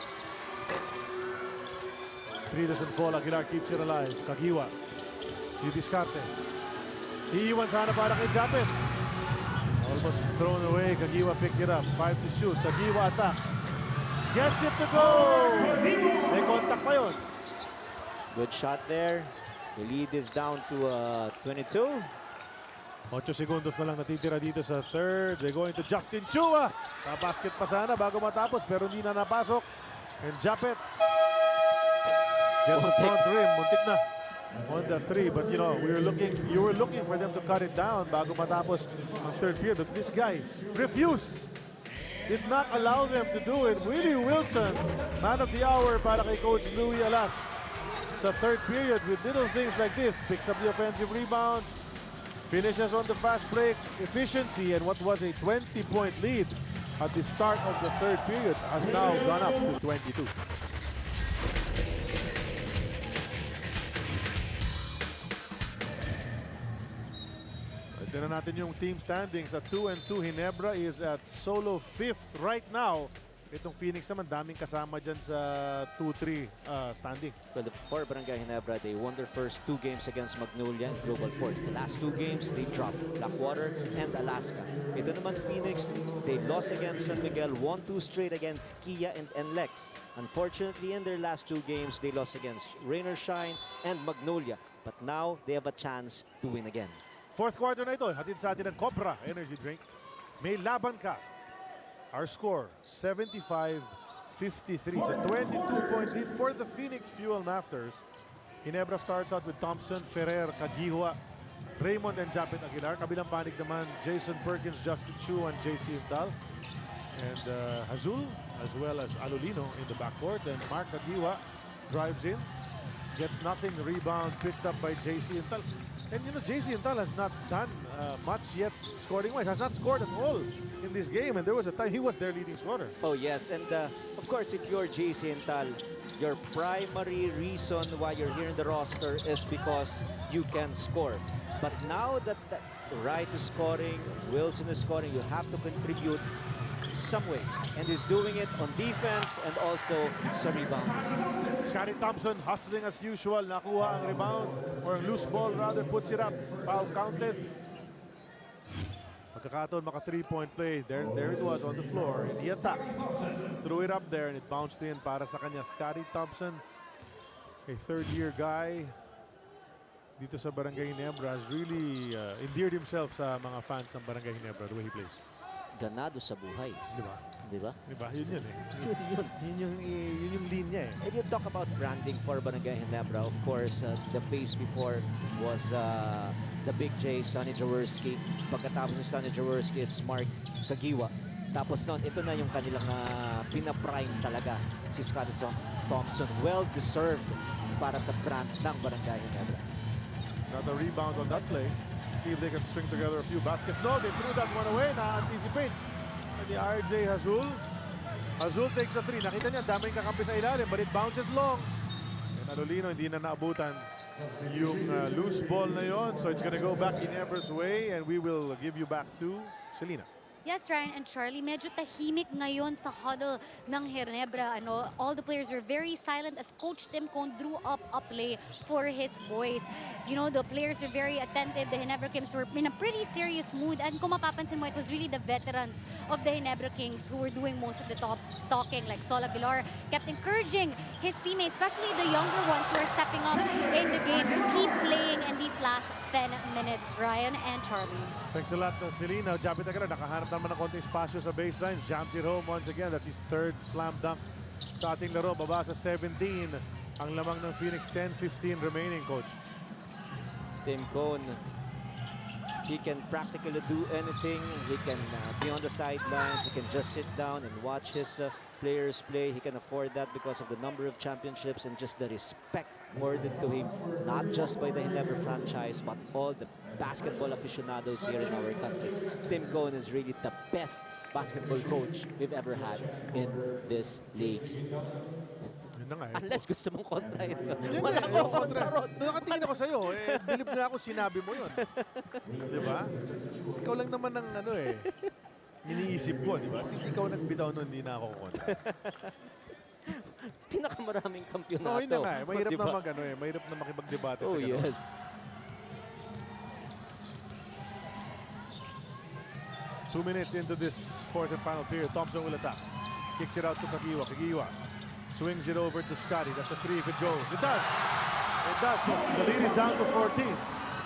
3 doesn't fall. Aguilar keeps it alive. Kagiwa. Didiskarte. Iiwan sana para kay Japet. Almost thrown away. Kagiwa picked it up. 5 to shoot. Kagiwa attacks. Gets it to go! May contact pa yun. Good shot there. The lead is down to 22. 8 segundos na lang natitira dito sa third. They're going to Justin Chua. Basket pa sana bago matapos pero hindi na napasok. And Japet Get the front rim, muntik na. On the 3, but you know, you were looking for them to cut it down bago matapos ang third period. But this guy refused. Did not allow them to do it. Willie Wilson, man of the hour para kay Coach Louie Alas. Sa third period with little things like this. Picks up the offensive rebound. Finishes on the fast break. Efficiency and what was a 20-point lead at the start of the third period has now gone up to 22. Tignan natin yung team standings at 2-2. Ginebra is at solo 5th right now. Itong Phoenix naman, daming kasama dyan sa 2-3 standing. Well, for Barangay Ginebra, they won their first 2 games against Magnolia and Global Port. The last 2 games, they dropped Blackwater and Alaska. Ito naman Phoenix, they lost against San Miguel, won 2 straight against Kia and NLEX. Unfortunately, in their last 2 games, they lost against Rain or Shine and Magnolia. But now, they have a chance to win again. Fourth quarter na ito, hatid sa atin ng Cobra Energy Drink. May laban ka. Our score, 75-53. It's a 22-point lead for the Phoenix Fuel Nafters. Ginebra starts out with Thompson, Ferrer, Kagihua, Raymond and Japet Aguilar. Kabilang panig naman, Jason Perkins, Justin Chu, and JC Intal. And Hazul, as well as Alolino in the backcourt. And Mark Kagihua drives in. Gets nothing, rebound picked up by JC Intal. And you know, JC Intal has not done much yet scoring-wise. Has not scored at all in this game. And there was a time he was their leading scorer. Oh yes, and of course, if you're JC Intal, your primary reason why you're here in the roster is because you can score. But now that Wright is scoring, Wilson is scoring, you have to contribute some way. And he's doing it on defense and also sa rebound. Scotty Thompson hustling as usual. Nakuha ang rebound or ang loose ball rather, puts it up. Foul counted. Pagkakataon maka 3-point play. There it was on the floor. In the attack. Threw it up there and it bounced in para sa kanya. Scotty Thompson, a third-year guy dito sa Barangay Ginebra, has really endeared himself sa mga fans ng Barangay Ginebra the way he plays. Ganado sa buhay. Di ba? Di ba? Di ba? Yun eh. Yun yung linya eh. And you talk about branding for Barangay Ginebra. Of course, the face before was the Big J, Sonny Jaworski. Pagkatapos ni Sonny Jaworski, it's Mark Kagiwa. Tapos noon, ito na yung kanilang pinaprime talaga. Si Scotty Thompson. Well-deserved para sa brand ng Barangay Ginebra. Got a rebound on that play. See if they can string together a few baskets. No, they threw that one away. Na-anticipate. And the RJ Hazul. Hazul takes a 3. Nakita niya, daming kakampi sa ilalim, but it bounces long. And Alolino, hindi na naabutan yung loose ball na yon. So it's gonna go back Ginebra's way, and we will give you back to Selena. Yes, Ryan and Charlie, medyo tahimik ngayon sa huddle ng Ginebra. All the players were very silent as Coach Tim Cone drew up a play for his boys. You know, the players were very attentive. The Ginebra Kings were in a pretty serious mood. And kung mapapansin mo, it was really the veterans of the Ginebra Kings who were doing most of the talking. Like Sol Aguilar kept encouraging his teammates, especially the younger ones who are stepping up in the game to keep playing in these last 10 minutes. Ryan and Charlie. Thanks a lot, Selena. Japit Aguilar, nakahanap naman ng konting espasyo sa baselines. Jumps it home once again. That's his third slam dunk sa ating laro. Baba sa 17. Ang lamang ng Phoenix, 10-15 remaining, Coach. Tim Cone, he can practically do anything. He can be on the sidelines. He can just sit down and watch his players play. He can afford that because of the number of championships and just the respect accorded to him, not just by the Ginebra franchise, but all the basketball aficionados here in our country. Tim Cone is really the best basketball coach we've ever had in this league. Yun na nga eh. Unless gusto mong kontrahin. Hindi, Wala ayoko akong kontra. kontra ron. Nakatingin ako sa'yo. Bilib na ako sinabi mo yun. Di ba? Ikaw lang naman ng iniisip ko, di ba? Since ikaw nagbitaw nun, hindi na ako kontra. Pinakamaraming kampyonato. No, yun na nga eh. Mahirap Diba? na mahirap na makipagdebate sa Oh, ganun. yes. Two minutes into this fourth and final period. Thompson will attack. Kicks it out to Kagiwa. Kagiwa swings it over to Scotty. That's a 3 if it goes. It does. It does. The lead is down to 14.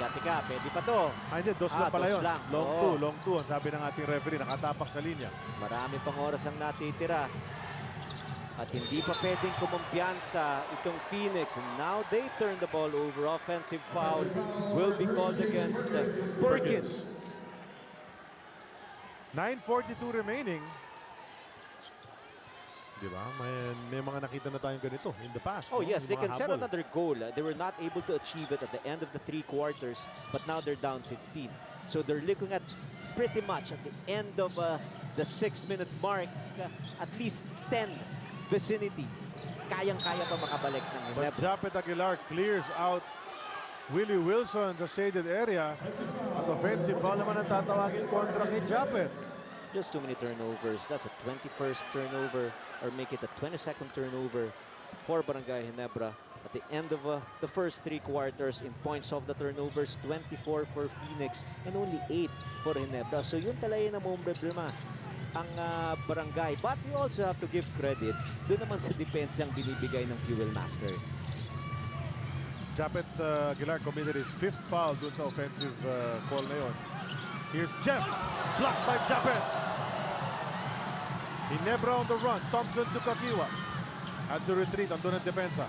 Tika, pwede pa to. Ay, hindi. Dos lang pala dos yun. lang. Long two. Ang sabi ng ating referee, nakatapak sa linya. Marami pang oras ang natitira. At hindi pa pwedeng kumumpiyansa itong Phoenix. And now they turn the ball over. Offensive foul will be called against Perkins. 9:42 remaining. Di ba? May mga nakita na tayong ganito in the past. Oh no? yes, Yung they mga can set habol. another goal. They were not able to achieve it at the end of the 3 quarters, but now they're down 15. So they're looking at pretty much at the end of the 6-minute mark, at least 10 vicinity. Kayang-kaya pa makabalik ng But Ginebra. Japet Aguilar clears out Willie Wilson sa shaded area. At offensive foul naman ang tatawagin kontra kay Japet. Just too many turnovers. That's a 21st turnover, or make it a 22nd turnover for Barangay Ginebra. At the end of the first 3 quarters, in points of the turnovers, 24 for Phoenix and only 8 for Ginebra. So yun talaga na mong problema ang Barangay. But we also have to give credit doon naman sa defense ang binibigay ng Fuel Masters. Japet Aguilar committed his 5th foul dun sa offensive call na yun. Here's Jeff, blocked by Japet. Ginebra on the run, Thompson to Kakiwa. At the retreat, andun ang depensa.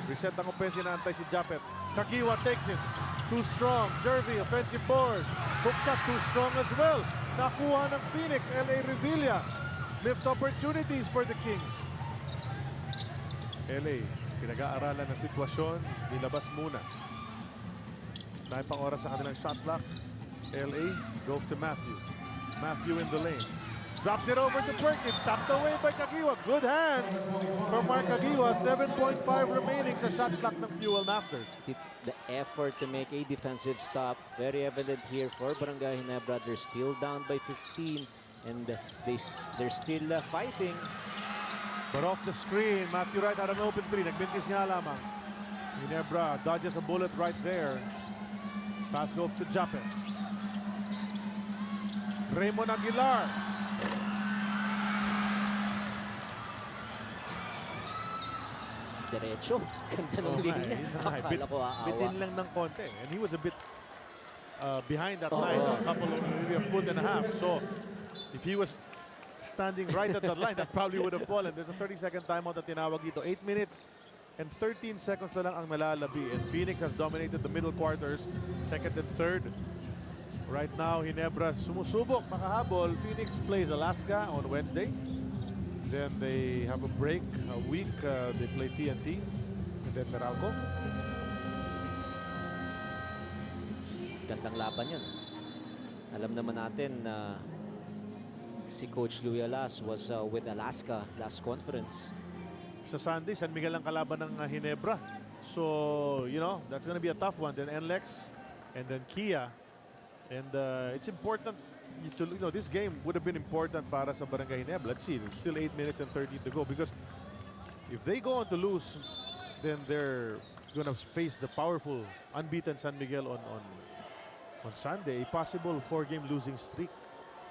Reset ang offense, inaantay si Japet. Kakiwa takes it, too strong. Jervy, offensive board. Hook shot, too strong as well. Nakuha ng Phoenix, LA Revilla. Lift opportunities for the Kings. LA, pinag-aaralan ng sitwasyon, nilabas muna. Dahil pang oras sa kanilang shot clock. LA goes to Matthew. Matthew in the lane. Drops it over to Perkins. Tapped away by Kakiwa. Good hands from Mark Kakiwa. 7.5 remaining sa shot clock ng Fuel Masters. The effort to make a defensive stop, very evident here for Barangay Ginebra. They're still down by 15 and they're still fighting. But off the screen, Matthew Wright had an open 3. Nagbintis nga lamang. Ginebra dodges a bullet right there. Pass goes to Japet. Raymond Aguilar. Diretso. Ganda ng linya. Akala ko aawa. Bitin lang ng konti. And he was a bit behind that line. A couple of, maybe a foot and a half. So if he was standing right at that line, that probably would have fallen. There's a 30-second timeout na tinawag dito. 8 minutes and 13 seconds na lang ang nalalabi. And Phoenix has dominated the middle quarters, second and third. Right now, Ginebra sumusubok, makahabol. Phoenix plays Alaska on Wednesday. Then they have a break, a week. They play TNT and then Meralco. Gandang laban yun. Alam naman natin na si Coach Louie Alas was with Alaska last conference. Sa Sunday, San Miguel ang kalaban ng Ginebra. So, you know, that's going to be a tough one. Then NLEX and then Kia. And it's important to, you know, this game would have been important para sa Barangay Ginebra. Let's see, it's still 8 minutes and 13 to go because if they go on to lose, then they're going to face the powerful, unbeaten San Miguel on Sunday. A possible 4-game losing streak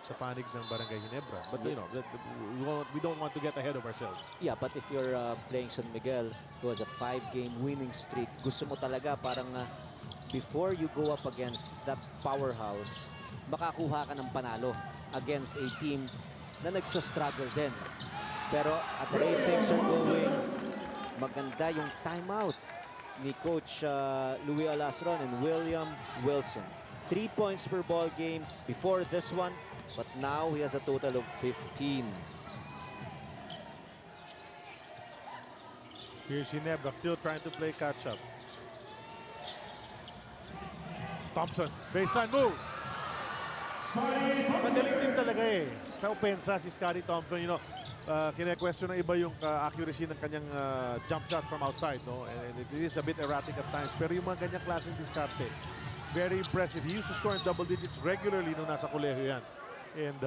sa panig ng Barangay Ginebra. But you know, we don't want to get ahead of ourselves. Yeah, but if you're playing San Miguel, who has a 5-game winning streak, gusto mo talaga parang before you go up against that powerhouse, makakuha ka ng panalo against a team na nagsastruggle din. Pero at the rate things are going, maganda yung timeout ni Coach Louie Alasron and William Wilson. 3 points per ball game before this one, but now he has a total of 15. Here's Ginebra still trying to play catch-up. Thompson, baseline move. Madaling din talaga eh. Sa opensa si Scotty Thompson, you know, kine-question na iba yung accuracy ng kanyang jump shot from outside, no? And it is a bit erratic at times. Pero yung mga ganyang klaseng diskarte, very impressive. He used to score in double digits regularly nung nasa kolehiyo yan. And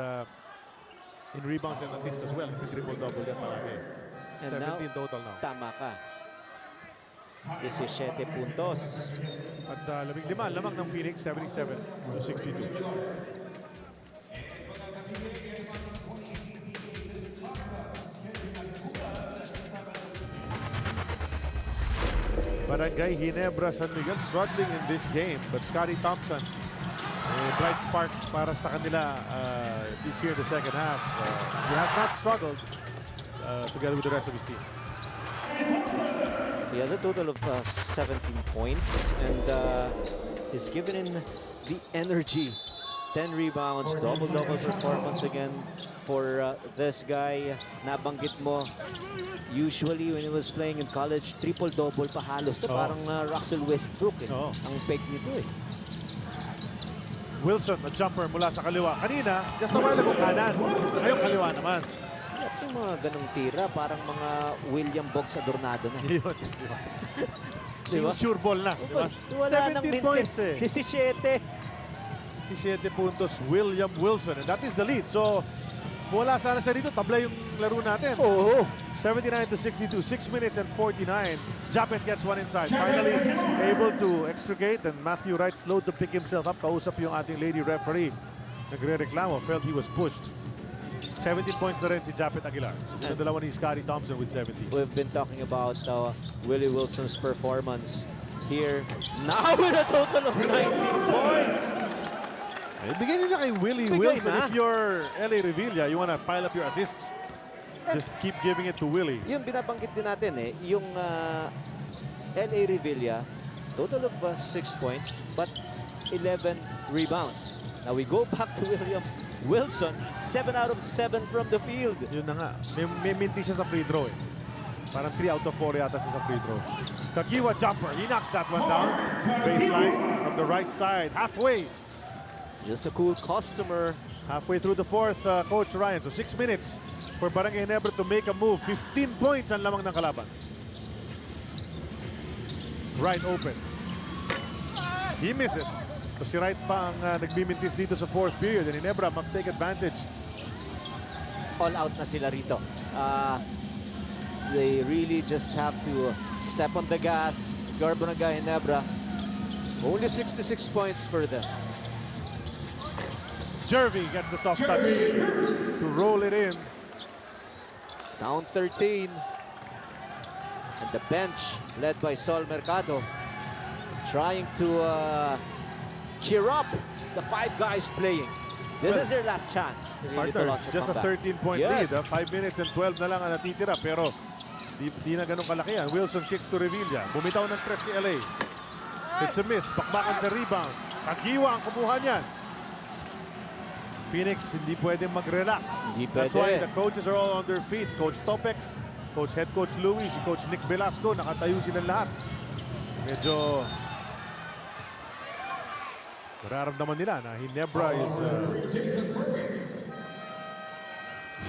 in rebounds and assists as well. Triple-double yan palagi. And 17 now, total now. tama ka. 17 puntos. At 15 lamang ng Phoenix, 77-62. Barangay Ginebra San Miguel struggling in this game, but Scotty Thompson, a bright spark para sa kanila this year, the second half. He has not struggled together with the rest of his team. He has a total of 17 points and he's given in the energy. 10 rebounds, double-double performance again for this guy. Nabanggit mo, usually when he was playing in college, triple-double pa halos. To parang Russell Westbrook ang peg nito eh. Wilson, a jumper mula sa kaliwa. Kanina, just a while ago, kanan. Ngayon, kaliwa naman. At yung mga ganong tira, parang mga William Boggs Adornado na. Yun. Diba? Sure ball na. Diba? Wala nang 17 points eh. 17. 17 puntos, William Wilson. And that is the lead. So, wala sana siya dito. Tabla yung laro natin. Oo. 79-62, 6 minutes and 49. Japet gets one inside. Finally able to extricate and Matthew Wright slowed to pick himself up. Kausap yung ating lady referee. Nagre-reklamo, felt he was pushed. 17 points na rin si Japet Aguilar. So, dalawa ni Scotty Thompson with 17. We've been talking about Willie Wilson's performance here. Now with a total of 19 points. Eh, bigyan nyo na kay Willie Bigay Wilson. na. If you're LA Revilla, you want to pile up your assists, just keep giving it to Willie. Yun, binabanggit din natin eh. Yung LA Revilla, total of 6 points, but 11 rebounds. Now we go back to William Wilson, 7 out of 7 from the field. Yun na nga. May minti siya sa free throw eh. Parang 3 out of 4 yata siya sa free throw. Kakiwa jumper. He knocked that one down. Baseline from the right side. Halfway. Just a cool customer. Halfway through the fourth, Coach Ryan. So 6 minutes for Barangay Ginebra to make a move. 15 points ang lamang ng kalaban. Wright open. He misses. So si Wright pa ang nagbimintis dito sa fourth period. And Ginebra must take advantage. All out na sila rito. They really just have to step on the gas. Barangay Ginebra. Only 66 points for them. Jervy gets the soft touch to roll it in. Down 13. And the bench, led by Sol Mercado, trying to cheer up the 5 guys playing. This is their last chance. Really to launch Partners, just a 13-point Yes. lead. 5 minutes and 12 na lang ang natitira. Pero di na ganun kalaki yan. Wilson kicks to Revilla. Bumitaw ng threat si LA. It's a miss. Bakbakan sa rebound. Kagiwa ang kumuha niyan. Phoenix hindi pwedeng mag-relax. Hindi That's pwede. why the coaches are all on their feet. Coach Topex, Head Coach Louis, si Coach Nick Velasco, nakatayo silang lahat. Medyo nararamdaman nila na Ginebra is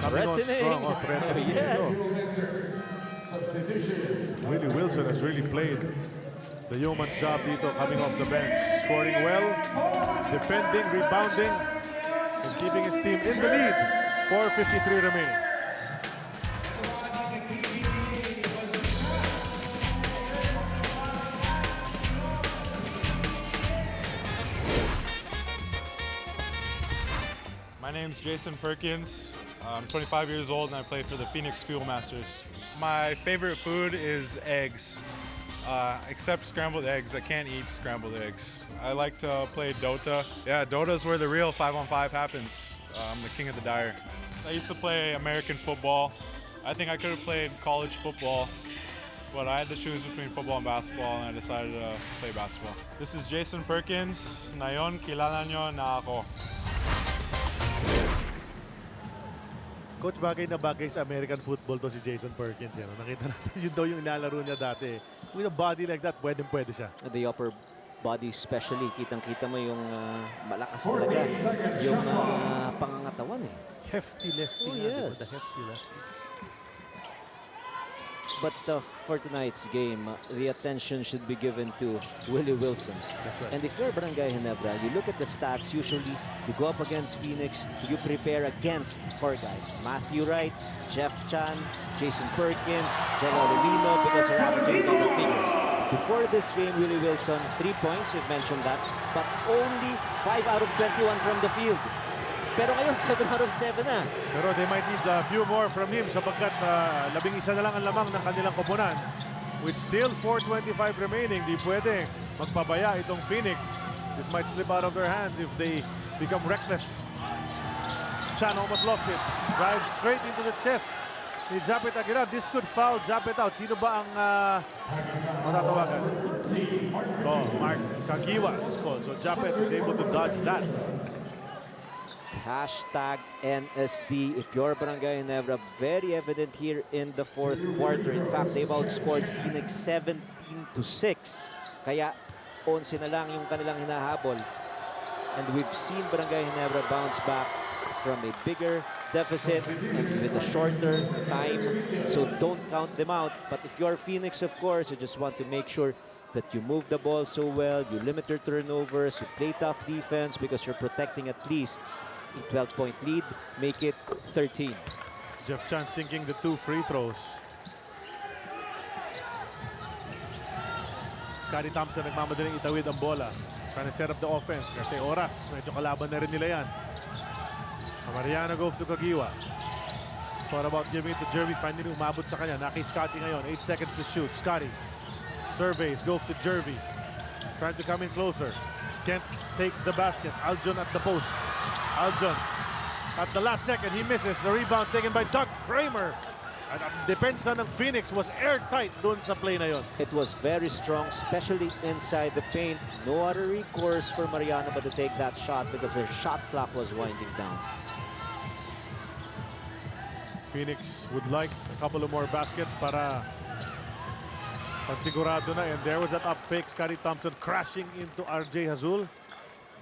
coming on strong. Threatening. Yes. Willie Wilson has really played the yeoman's job dito, coming off the bench. Scoring well, defending, rebounding, and keeping his team in the lead. 4:53 remaining. My name's Jason Perkins. I'm 25 years old and I play for the Phoenix Fuel Masters. My favorite food is eggs. Except scrambled eggs. I can't eat scrambled eggs. I like to play Dota. Yeah, Dota's where the real 5-on-5 happens. I'm the king of the dire. I used to play American football. I think I could have played college football, but I had to choose between football and basketball, and I decided to play basketball. This is Jason Perkins. Ngayon, kilala nyo na ako. Coach, bagay na bagay sa American football to si Jason Perkins. Yan. Nakita natin yun daw yung inalaro niya dati. With a body like that, pwede siya. The upper body especially, kitang-kita mo yung malakas talaga. Yung pangangatawan eh. Hefty lefty. Oh, nga, di ba? yes. The hefty lefty. But for tonight's game, the attention should be given to Willie Wilson. That's right. And if you're Barangay Ginebra, you look at the stats, usually you go up against Phoenix, you prepare against 4 guys. Matthew Wright, Jeff Chan, Jason Perkins, Jello Lino, because they're averaging double figures. Before this game, Willie Wilson, 3 points, we've mentioned that, but only 5 out of 21 from the field. Pero ngayon, 7 out of 7 na. Pero they might need a few more from him sapagkat 11 na lang ang lamang ng kanilang koponan. With still 4:25 remaining, di pwede magpabaya itong Phoenix. This might slip out of their hands if they become reckless. Chan almost lost it. Drives straight into the chest ni Japet Aguilar. This could foul Japet out. Sino ba ang matatawagan? Mark Kagiwa is called. So Japet is able to dodge that. Hashtag NSD. If you're Barangay Ginebra, very evident here in the fourth quarter. In fact, they've outscored Phoenix 17-6. Kaya 11 na lang yung kanilang hinahabol. And we've seen Barangay Ginebra bounce back from a bigger deficit and with a shorter time. So don't count them out. But if you're Phoenix, of course, you just want to make sure that you move the ball so well, you limit your turnovers, you play tough defense because you're protecting at least a 12-point lead, make it 13. Jeff Chan sinking the 2 free throws. Scotty Thompson nagmamadaling itawid ang bola. Trying to set up the offense kasi oras. Medyo kalaban na rin nila yan. Mariano goes to Kagiwa. Thought about giving it to Jervy. Finally umabot sa kanya. Naki Scotty ngayon. 8 seconds to shoot. Scotty surveys. Goes to Jervy. Trying to come in closer. Can't take the basket. Aljon at the post. Aljon at the last second. He misses. The rebound taken by Doug Kramer. At ang depensa ng Phoenix was airtight doon sa play na yon. It was very strong, especially inside the paint. No other recourse for Mariano but to take that shot because their shot clock was winding down. Phoenix would like a couple of more baskets para pansigurado na. And there was that up fake. Scotty Thompson crashing into RJ Hazul.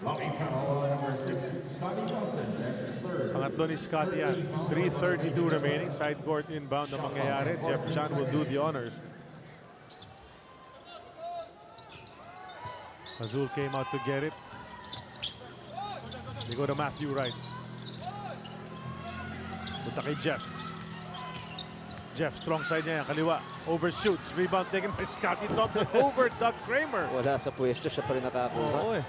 Blocking foul number 6, Scotty Thompson. That's his third. Pangatlo ni Scotty yan. 3:32 remaining. Side court inbound na mangyayari. Jeff Chan will do the honors. Hazul came out to get it. They go to Matthew Wright. Punta kay Jeff. Jeff, strong side niya yan. Kaliwa. Overshoots. Rebound taken by Scotty Thompson over Doug Kramer. Wala sa pwesto, siya pa rin nakakuha. Oo eh.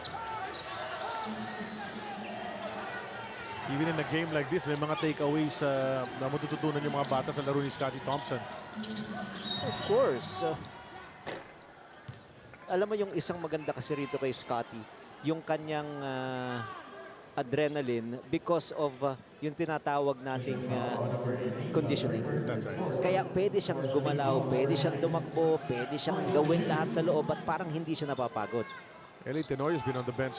Even in a game like this, may mga takeaways na matututunan yung mga bata sa laro ni Scotty Thompson. Of course. Alam mo yung isang maganda kasi rito kay Scotty, yung kanyang adrenaline because of yung tinatawag nating conditioning. That's right. Kaya pwede siyang gumalaw, pwede siyang tumakbo, pwede siyang gawin lahat sa loob at parang hindi siya napapagod. Eli Tenorio has been on the bench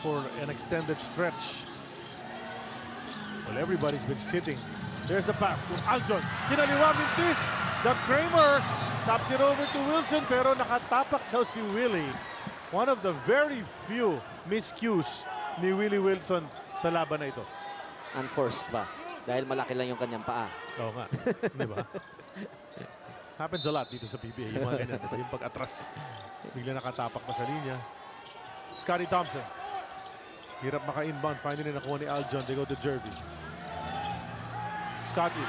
for an extended stretch. Well, everybody's been sitting. There's the pass to Aljon. Kinaliwa mintis. The Kramer taps it over to Wilson pero nakatapak daw si Willie. One of the very few miscues ni Willie Wilson sa laban na ito. Unforced ba? Dahil malaki lang yung kanyang paa. Oo nga. Di ba? Happens a lot dito sa PBA. Yung mga ganyan. Diba? Yung pag-atras. Bigla nakatapak pa sa linya. Scotty Thompson. Hirap maka-inbound. Finally nakuha ni Aljon. They go to Jervy. Scotty.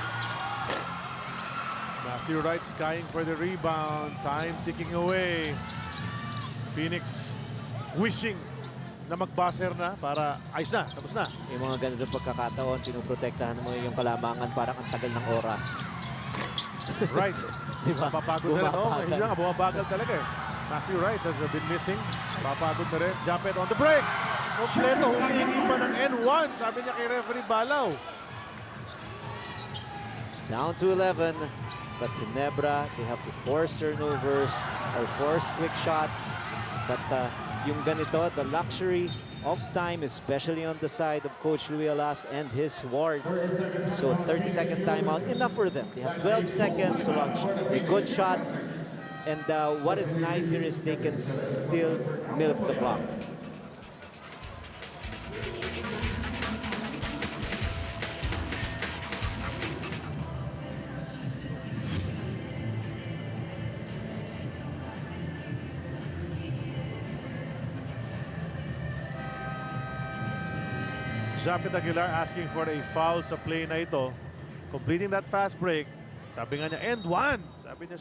Matthew Wright skying for the rebound. Time ticking away. Phoenix wishing na mag-buzzer na para ayos na. Tapos na. Yung mga ganito pagkakataon, pinuprotektahan mo yung kalamangan parang ang tagal ng oras. Right. Diba? Mapapagod na rin. Oh, Bumabagal. hindi nga, bumabagal talaga eh. Matthew Wright has been missing. Mapapagod na rin. Japet on the breaks. Kompleto, humingi pa ng N1. Sabi niya kay referee Balaw. Down to 11. But Ginebra, they have to force turnovers or force quick shots. But yung ganito, the luxury of time, especially on the side of Coach Louis Alas and his wards. So 30-second timeout, enough for them. They have 12 seconds to launch a good shot. And what is nice here is they can still milk the clock. Japet Aguilar asking for a foul sa play na ito. Completing that fast break. Sabi nga niya, end one. Sabi niya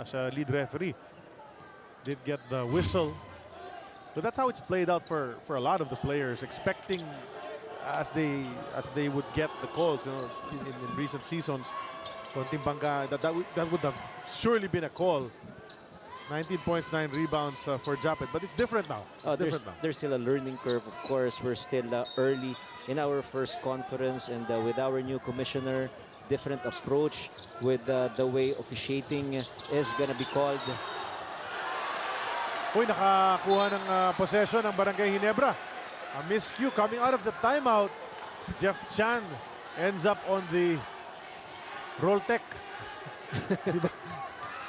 sa lead referee. Did get the whistle. But that's how it's played out for a lot of the players, expecting as they would get the calls, you know, in recent seasons. Konting bangga, that would have surely been a call. 19 points, 9 rebounds for Japet, but it's different now. There's still a learning curve, of course. We're still early in our first conference, and with our new commissioner, different approach with the way officiating is gonna be called. Uy, nakakuha ng possession ng Barangay Ginebra. A miscue coming out of the timeout. Jeff Chan ends up on the roll tech. Diba?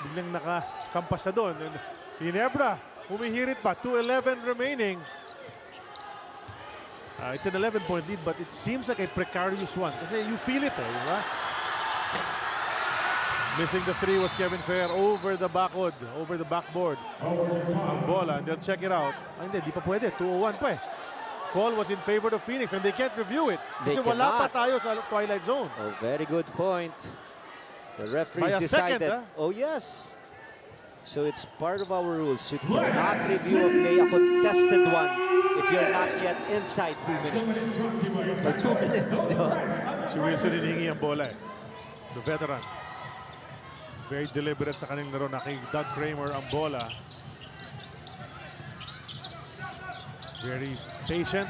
Biglang nakasampas siya doon. And Ginebra, humihirit pa. 2:11 remaining. It's an 11-point lead, but it seems like a precarious one. Kasi you feel it, diba? Missing the three was Kevin Fair over the backboard. Ang bola, and they'll check it out. Ay, hindi pa pwede. 2:01 pa eh. Call was in favor of Phoenix, and they can't review it. They Kasi wala pa cannot. tayo sa Twilight Zone. Oh, very good point. The referees By a decided. second, Oh, yes. So it's part of our rules. You cannot review a play, a contested one, if you're not yet inside 2 minutes. For 2 minutes. Diba? Si Wilson hinihingi ang bola eh. The veteran. Very deliberate sa kanyang laro. Kay Doug Kramer ang bola. Very patient.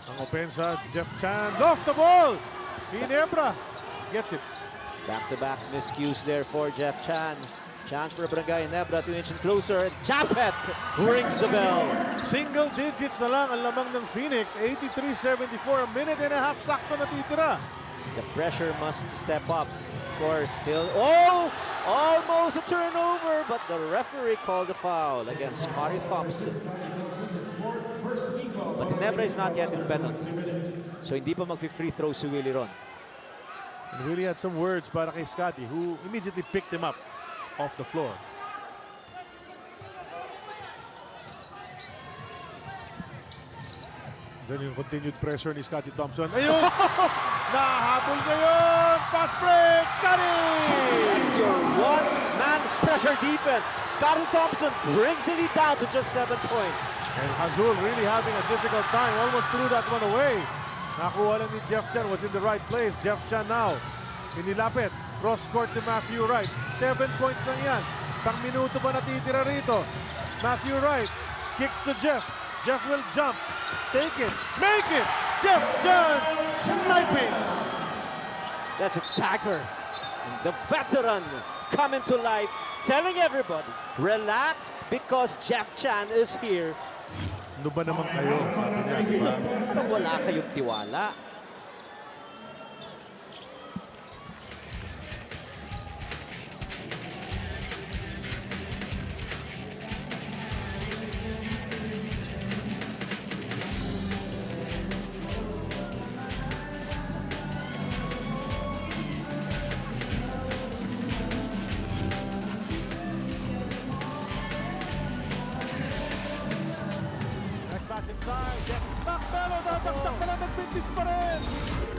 Ang opensa, Jeff Chan. Off the ball! Ginebra gets it. Back-to-back miscues there for Jeff Chan. Chance for Barangay Ginebra to inch in closer. Japet rings the bell. Single digits na lang ang lamang ng Phoenix. 83-74. A minute and a half sakto natitira. The pressure must step up. Of course, still. Oh! Almost a turnover, but the referee called a foul against Scotty Thompson. But Ginebra is not yet in penalty. So hindi pa mag-free throw si Willie Ron. And really had some words para kay Scotty, who immediately picked him up off the floor. Then yung continued pressure ni Scotty Thompson. Ayun! Nahabol ngayon! Fast break! Scotty! That's your one-man pressure defense. Scotty Thompson brings the lead down to just 7 points. And Azul really having a difficult time. Almost threw that one away. Nakuha lang ni Jeff Chan. Was in the right place. Jeff Chan now. Inilapit. Cross court to Matthew Wright. 7 points lang yan. Isang minuto pa natitira rito. Matthew Wright kicks to Jeff. Jeff will jump. Take it. Make it. Jeff Chan sniping. That's a dagger. And the veteran coming to life, telling everybody, relax because Jeff Chan is here. Ano ba naman kayo? Sabi niya, di ba? Wala kayong tiwala. Back inside. Backpedal. Tataktak na lang. Nag-finish pa rin.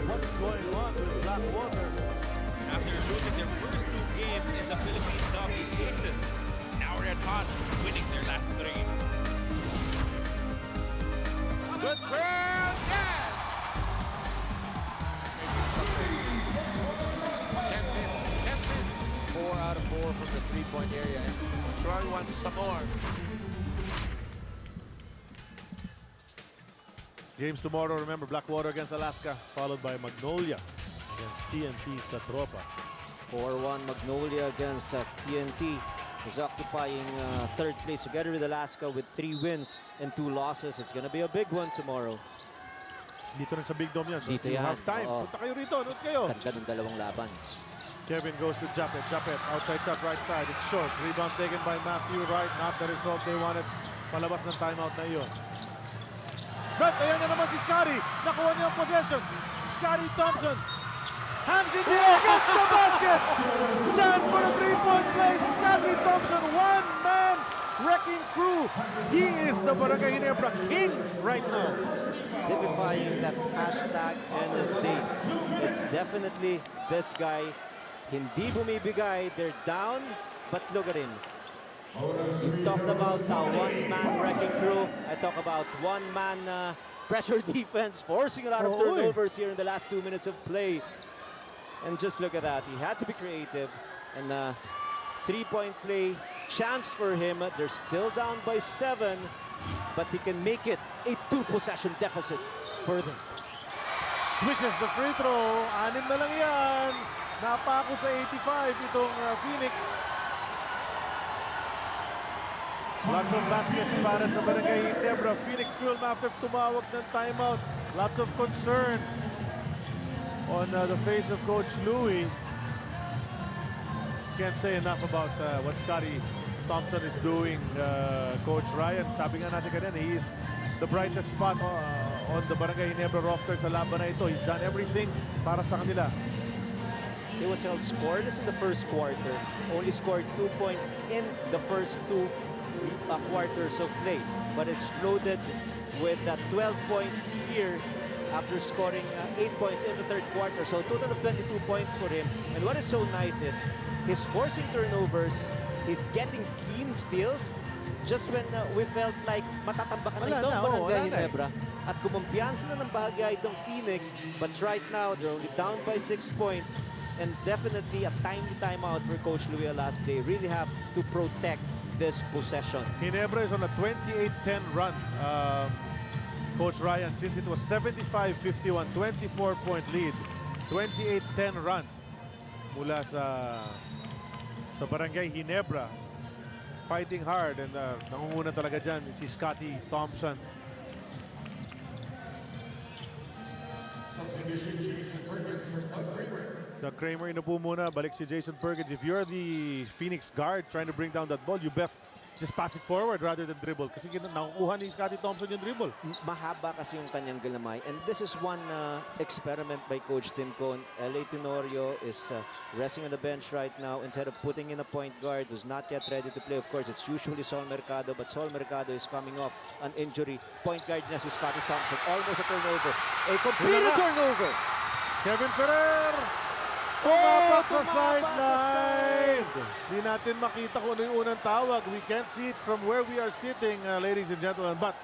What's going on with Blackwater? After losing their first 2 games in the Philippine Cup, the Aces now red hot, winning their last 3. Good crowd, yes! Tempest, 4 out of 4 from the 3-point area. And Troy wants some more. Games tomorrow, remember, Blackwater against Alaska, followed by Magnolia against TNT Catropa. 4-1 Magnolia against TNT is occupying 3rd place together with Alaska with 3 wins and 2 losses. It's gonna be a big one tomorrow. Dito rin sa Big Dome yan. So Dito if you yan, have time, oo. punta kayo rito. Nood kayo. Ganda ng dalawang laban. Kevin goes to Japet. Japet, outside shot, right side. It's short. Rebound taken by Matthew Wright. Not the result they wanted. Palabas ng timeout na iyon. But ayan na naman si Scotty. Nakuha niya ang possession. Scotty Thompson. Hands in the air. Gets the basket. Chance for a 3-point play. Scotty Thompson. One-man wrecking crew. He is the Barangay Ginebra king right now. Typifying that hashtag NSD. It's definitely this guy. Hindi bumibigay. They're down, but look at him. You talked about one-man wrecking crew. I talk about one-man pressure defense, forcing a lot of turnovers here in the last 2 minutes of play. And just look at that. He had to be creative. And 3-point play chance for him. They're still down by 7, but he can make it a 2-possession deficit for them. swishes the free throw. 6 na lang yan. Napako sa 85 itong Phoenix. Lots of baskets para sa Barangay Ginebra. Phoenix Fuel after tumawag ng timeout. Lots of concern on the face of Coach Louie. Can't say enough about what Scotty Thompson is doing. Coach Ryan, sabi nga natin kanina, he is the brightest spot on the Barangay Ginebra roster sa laban na ito. He's done everything para sa kanila. He was held scoreless in the first quarter. Only scored 2 points in the first two quarters of play. But exploded with 12 points here after scoring 8 points in the third quarter. So total of 22 points for him. And what is so nice is he's forcing turnovers. He's getting clean steals. Just when we felt like matatambakan na itong Barangay Ginebra. At kumampiyansa na ng bahagya itong Phoenix. But right now, they're only down by 6 points. And definitely a timely timeout for Coach Louie last day. Really have to protect this possession. Ginebra is on a 28-10 run. Coach Ryan, since it was 75-51, 24-point lead. 28-10 run mula sa Barangay Ginebra. Fighting hard and nangunguna talaga dyan si Scotty Thompson. Substitution, Jason Perkins for Doug Kramer. The Kramer inupo muna, balik si Jason Perkins. If you're the Phoenix guard trying to bring down that ball, you best just pass it forward rather than dribble. Kasi nakukuha ni Scotty Thompson yung dribble. Mahaba kasi yung kanyang galamay. And this is one experiment by Coach Tim Cohn. L.A. Tenorio is resting on the bench right now instead of putting in a point guard who's not yet ready to play. Of course, it's usually Sol Mercado, but Sol Mercado is coming off an injury. Point guard niya si Scotty Thompson. Almost a turnover. A complete turnover. Kevin Ferrer! Tumapak sa sideline! Di natin makita kung ano yung unang tawag. We can't see it from where we are sitting, ladies and gentlemen. But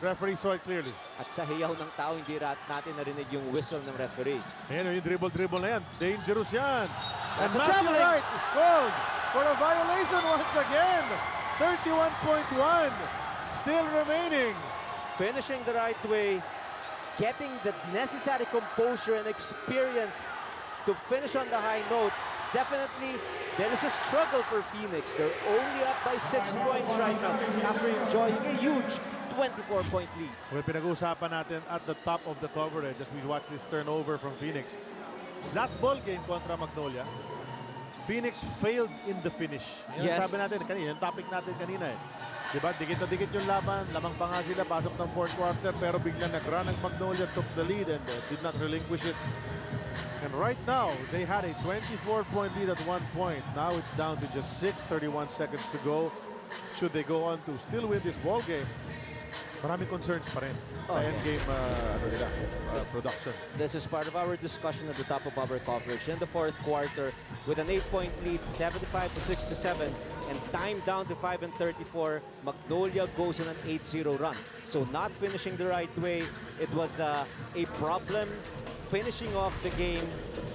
the referee saw it clearly. At sa hiyaw ng tao, hindi natin narinig yung whistle ng referee. Ayan, yung dribble na yan. Dangerous yan. And That's a Matthew traveling. Wright is called for a violation once again. 31.1 still remaining. Finishing the right way, getting the necessary composure and experience to finish on the high note. Definitely, there is a struggle for Phoenix. They're only up by 6 points right now after enjoying a huge 24-point lead. Well, pinag-uusapan natin at the top of the coverage as we watch this turnover from Phoenix. Last ball game kontra Magnolia, Phoenix failed in the finish. Yan Yes. sabi natin kanina, yung topic natin kanina eh. Diba, dikit na dikit yung laban, lamang pa nga sila, pasok ng fourth quarter, pero biglang nag-run ang Magnolia, took the lead and did not relinquish it. And right now, they had a 24-point lead at one point. Now it's down to just 31 seconds to go. Should they go on to still win this ball game, maraming concerns pa rin sa endgame production. This is part of our discussion at the top of our coverage. In the fourth quarter, with an 8-point lead, 75-67, and time down to 5-34, Magnolia goes on an 8-0 run. So not finishing the right way, it was a problem finishing off the game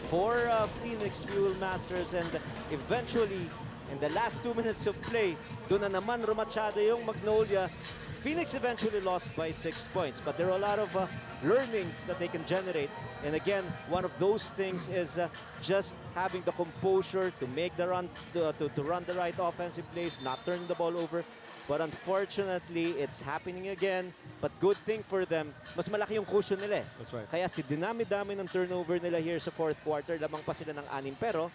for Phoenix Fuel Masters, and eventually, in the last 2 minutes of play, doon na naman rumatsyado yung Magnolia. Phoenix eventually lost by 6 points, but there are a lot of learnings that they can generate. And again, one of those things is just having the composure to make the run, to run the right offensive plays, not turn the ball over. But unfortunately, it's happening again. But good thing for them, mas malaki yung cushion nila eh. That's right. Kaya si dinami-dami ng turnover nila here sa fourth quarter, lamang pa sila ng 6, pero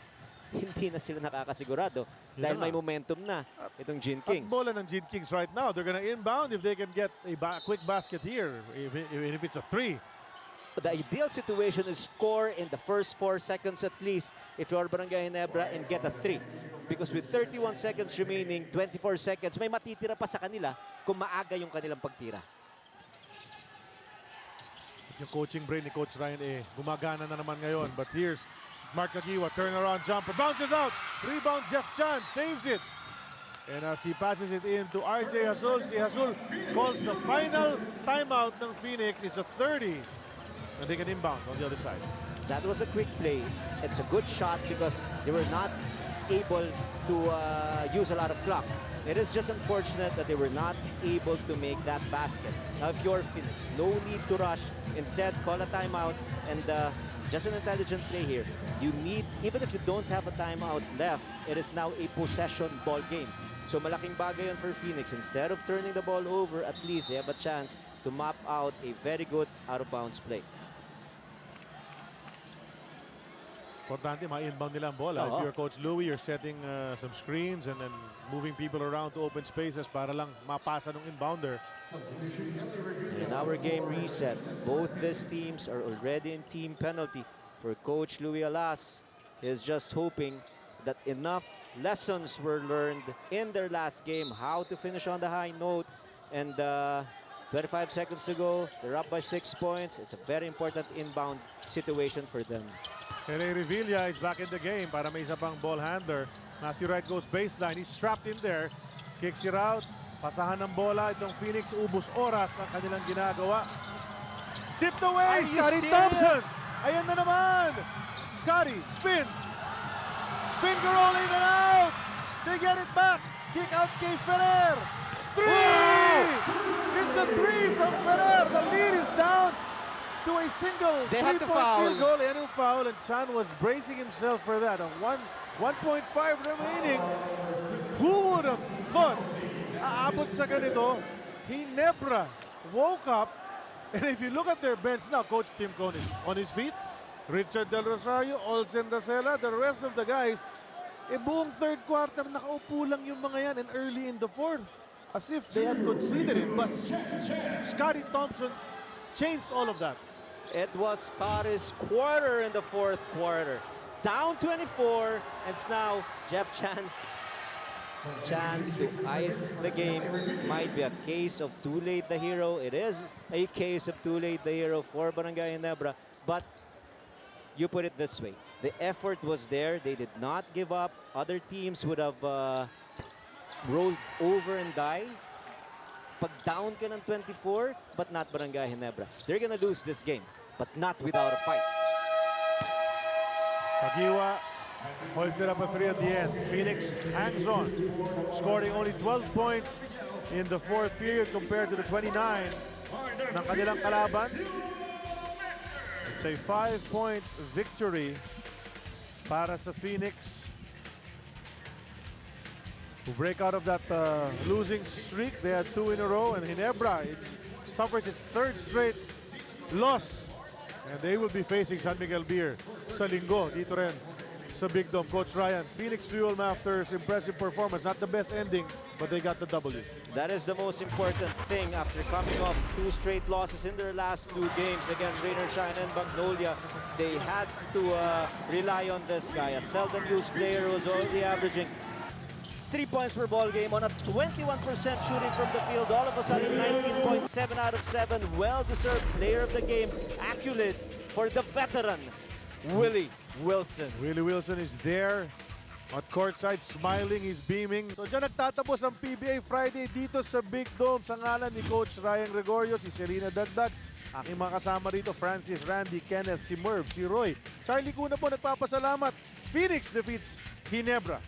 hindi na sila nakakasigurado dahil may momentum na itong Gin Kings. At bola ng Gin Kings right now, they're gonna inbound if they can get a quick basket here, even if it's a 3. The ideal situation is score in the first 4 seconds at least if you're Barangay Ginebra and get a 3. Because with 31 seconds remaining, 24 seconds, may matitira pa sa kanila kung maaga yung kanilang pagtira. Yung coaching brain ni Coach Ryan gumagana na naman ngayon. But here's Mark Nagiwa, turnaround jumper, bounces out, rebound Jeff Chan, saves it. And as he passes it in to RJ Hasul, si Hasul calls the final timeout ng Phoenix. It's a 30. And they can inbound on the other side. That was a quick play. It's a good shot because they were not able to use a lot of clock. It is just unfortunate that they were not able to make that basket. Now, if you're Phoenix, no need to rush. Instead, call a timeout and just an intelligent play here. You need, even if you don't have a timeout left, it is now a possession ball game. So malaking bagay yan for Phoenix. Instead of turning the ball over, at least they have a chance to map out a very good out-of-bounds play. Importante, ma-inbound nila ang bola. If you're Coach Louie, you're setting some screens and then moving people around to open spaces para lang mapasa ng inbounder. And our game reset. Both these teams are already in team penalty. For Coach Louie Alas, he is just hoping that enough lessons were learned in their last game, how to finish on the high note. And 25 seconds to go, they're up by 6 points. It's a very important inbound situation for them. Ere Revilla is back in the game para may isa pang ball handler. Matthew Wright goes baseline. He's trapped in there. Kicks it out. Pasahan ng bola. Itong Phoenix, ubus oras ang kanilang ginagawa. Tipped away. Scotty Thompson. Ayan na naman. Scotty spins. Finger rolling and out. They get it back. Kick out kay Ferrer. Three! It's a three from Ferrer. The lead is down to a single They had to three-point foul. field goal and a foul, and Chan was bracing himself for that. On 1.5 remaining. Who would have thought aabot sa ganito? Ginebra woke up, and if you look at their bench now, Coach Tim Cone is on his feet. Richard Del Rosario, Olsen Rosella, the rest of the guys, buong third quarter nakaupo lang yung mga yan, and early in the fourth, as if they had conceded it. But Scotty Thompson changed all of that. It was Scotty's quarter in the fourth quarter. Down 24, and it's now Jeff Chan's chance to ice the game. Might be a case of too late the hero. It is a case of too late the hero for Barangay Ginebra. But you put it this way. The effort was there. They did not give up. Other teams would have rolled over and died. Pag down ka ng 24, but not Barangay Ginebra. They're gonna lose this game, but not without a fight. Kagiwa holds it up a three at the end. Phoenix hangs on, scoring only 12 points in the fourth period compared to the 29 ng kanilang kalaban. It's a 5-point victory para sa Phoenix, who break out of that losing streak. They had 2 in a row, and Ginebra suffers its third straight loss. And they will be facing San Miguel Beer sa linggo dito rin sa Big Dome. Coach Ryan, Phoenix Fuel Masters, impressive performance. Not the best ending, but they got the W. That is the most important thing after coming off 2 straight losses in their last 2 games against Rain or Shine and Magnolia. They had to rely on this guy, a seldom used player who was only averaging 3 points per ball game on a 21% shooting from the field. All of a sudden, 19.7 out of 7. Well-deserved player of the game. Accolade for the veteran, Willie Wilson. Willie Wilson is there at courtside, smiling, he's beaming. So dyan nagtatapos ang PBA Friday dito sa Big Dome sa ngalan ni Coach Ryan Gregorio, si Serena Dagdag, aking mga kasama rito, Francis, Randy, Kenneth, si Merv, si Roy. Charlie Cuna po nagpapasalamat. Phoenix defeats Ginebra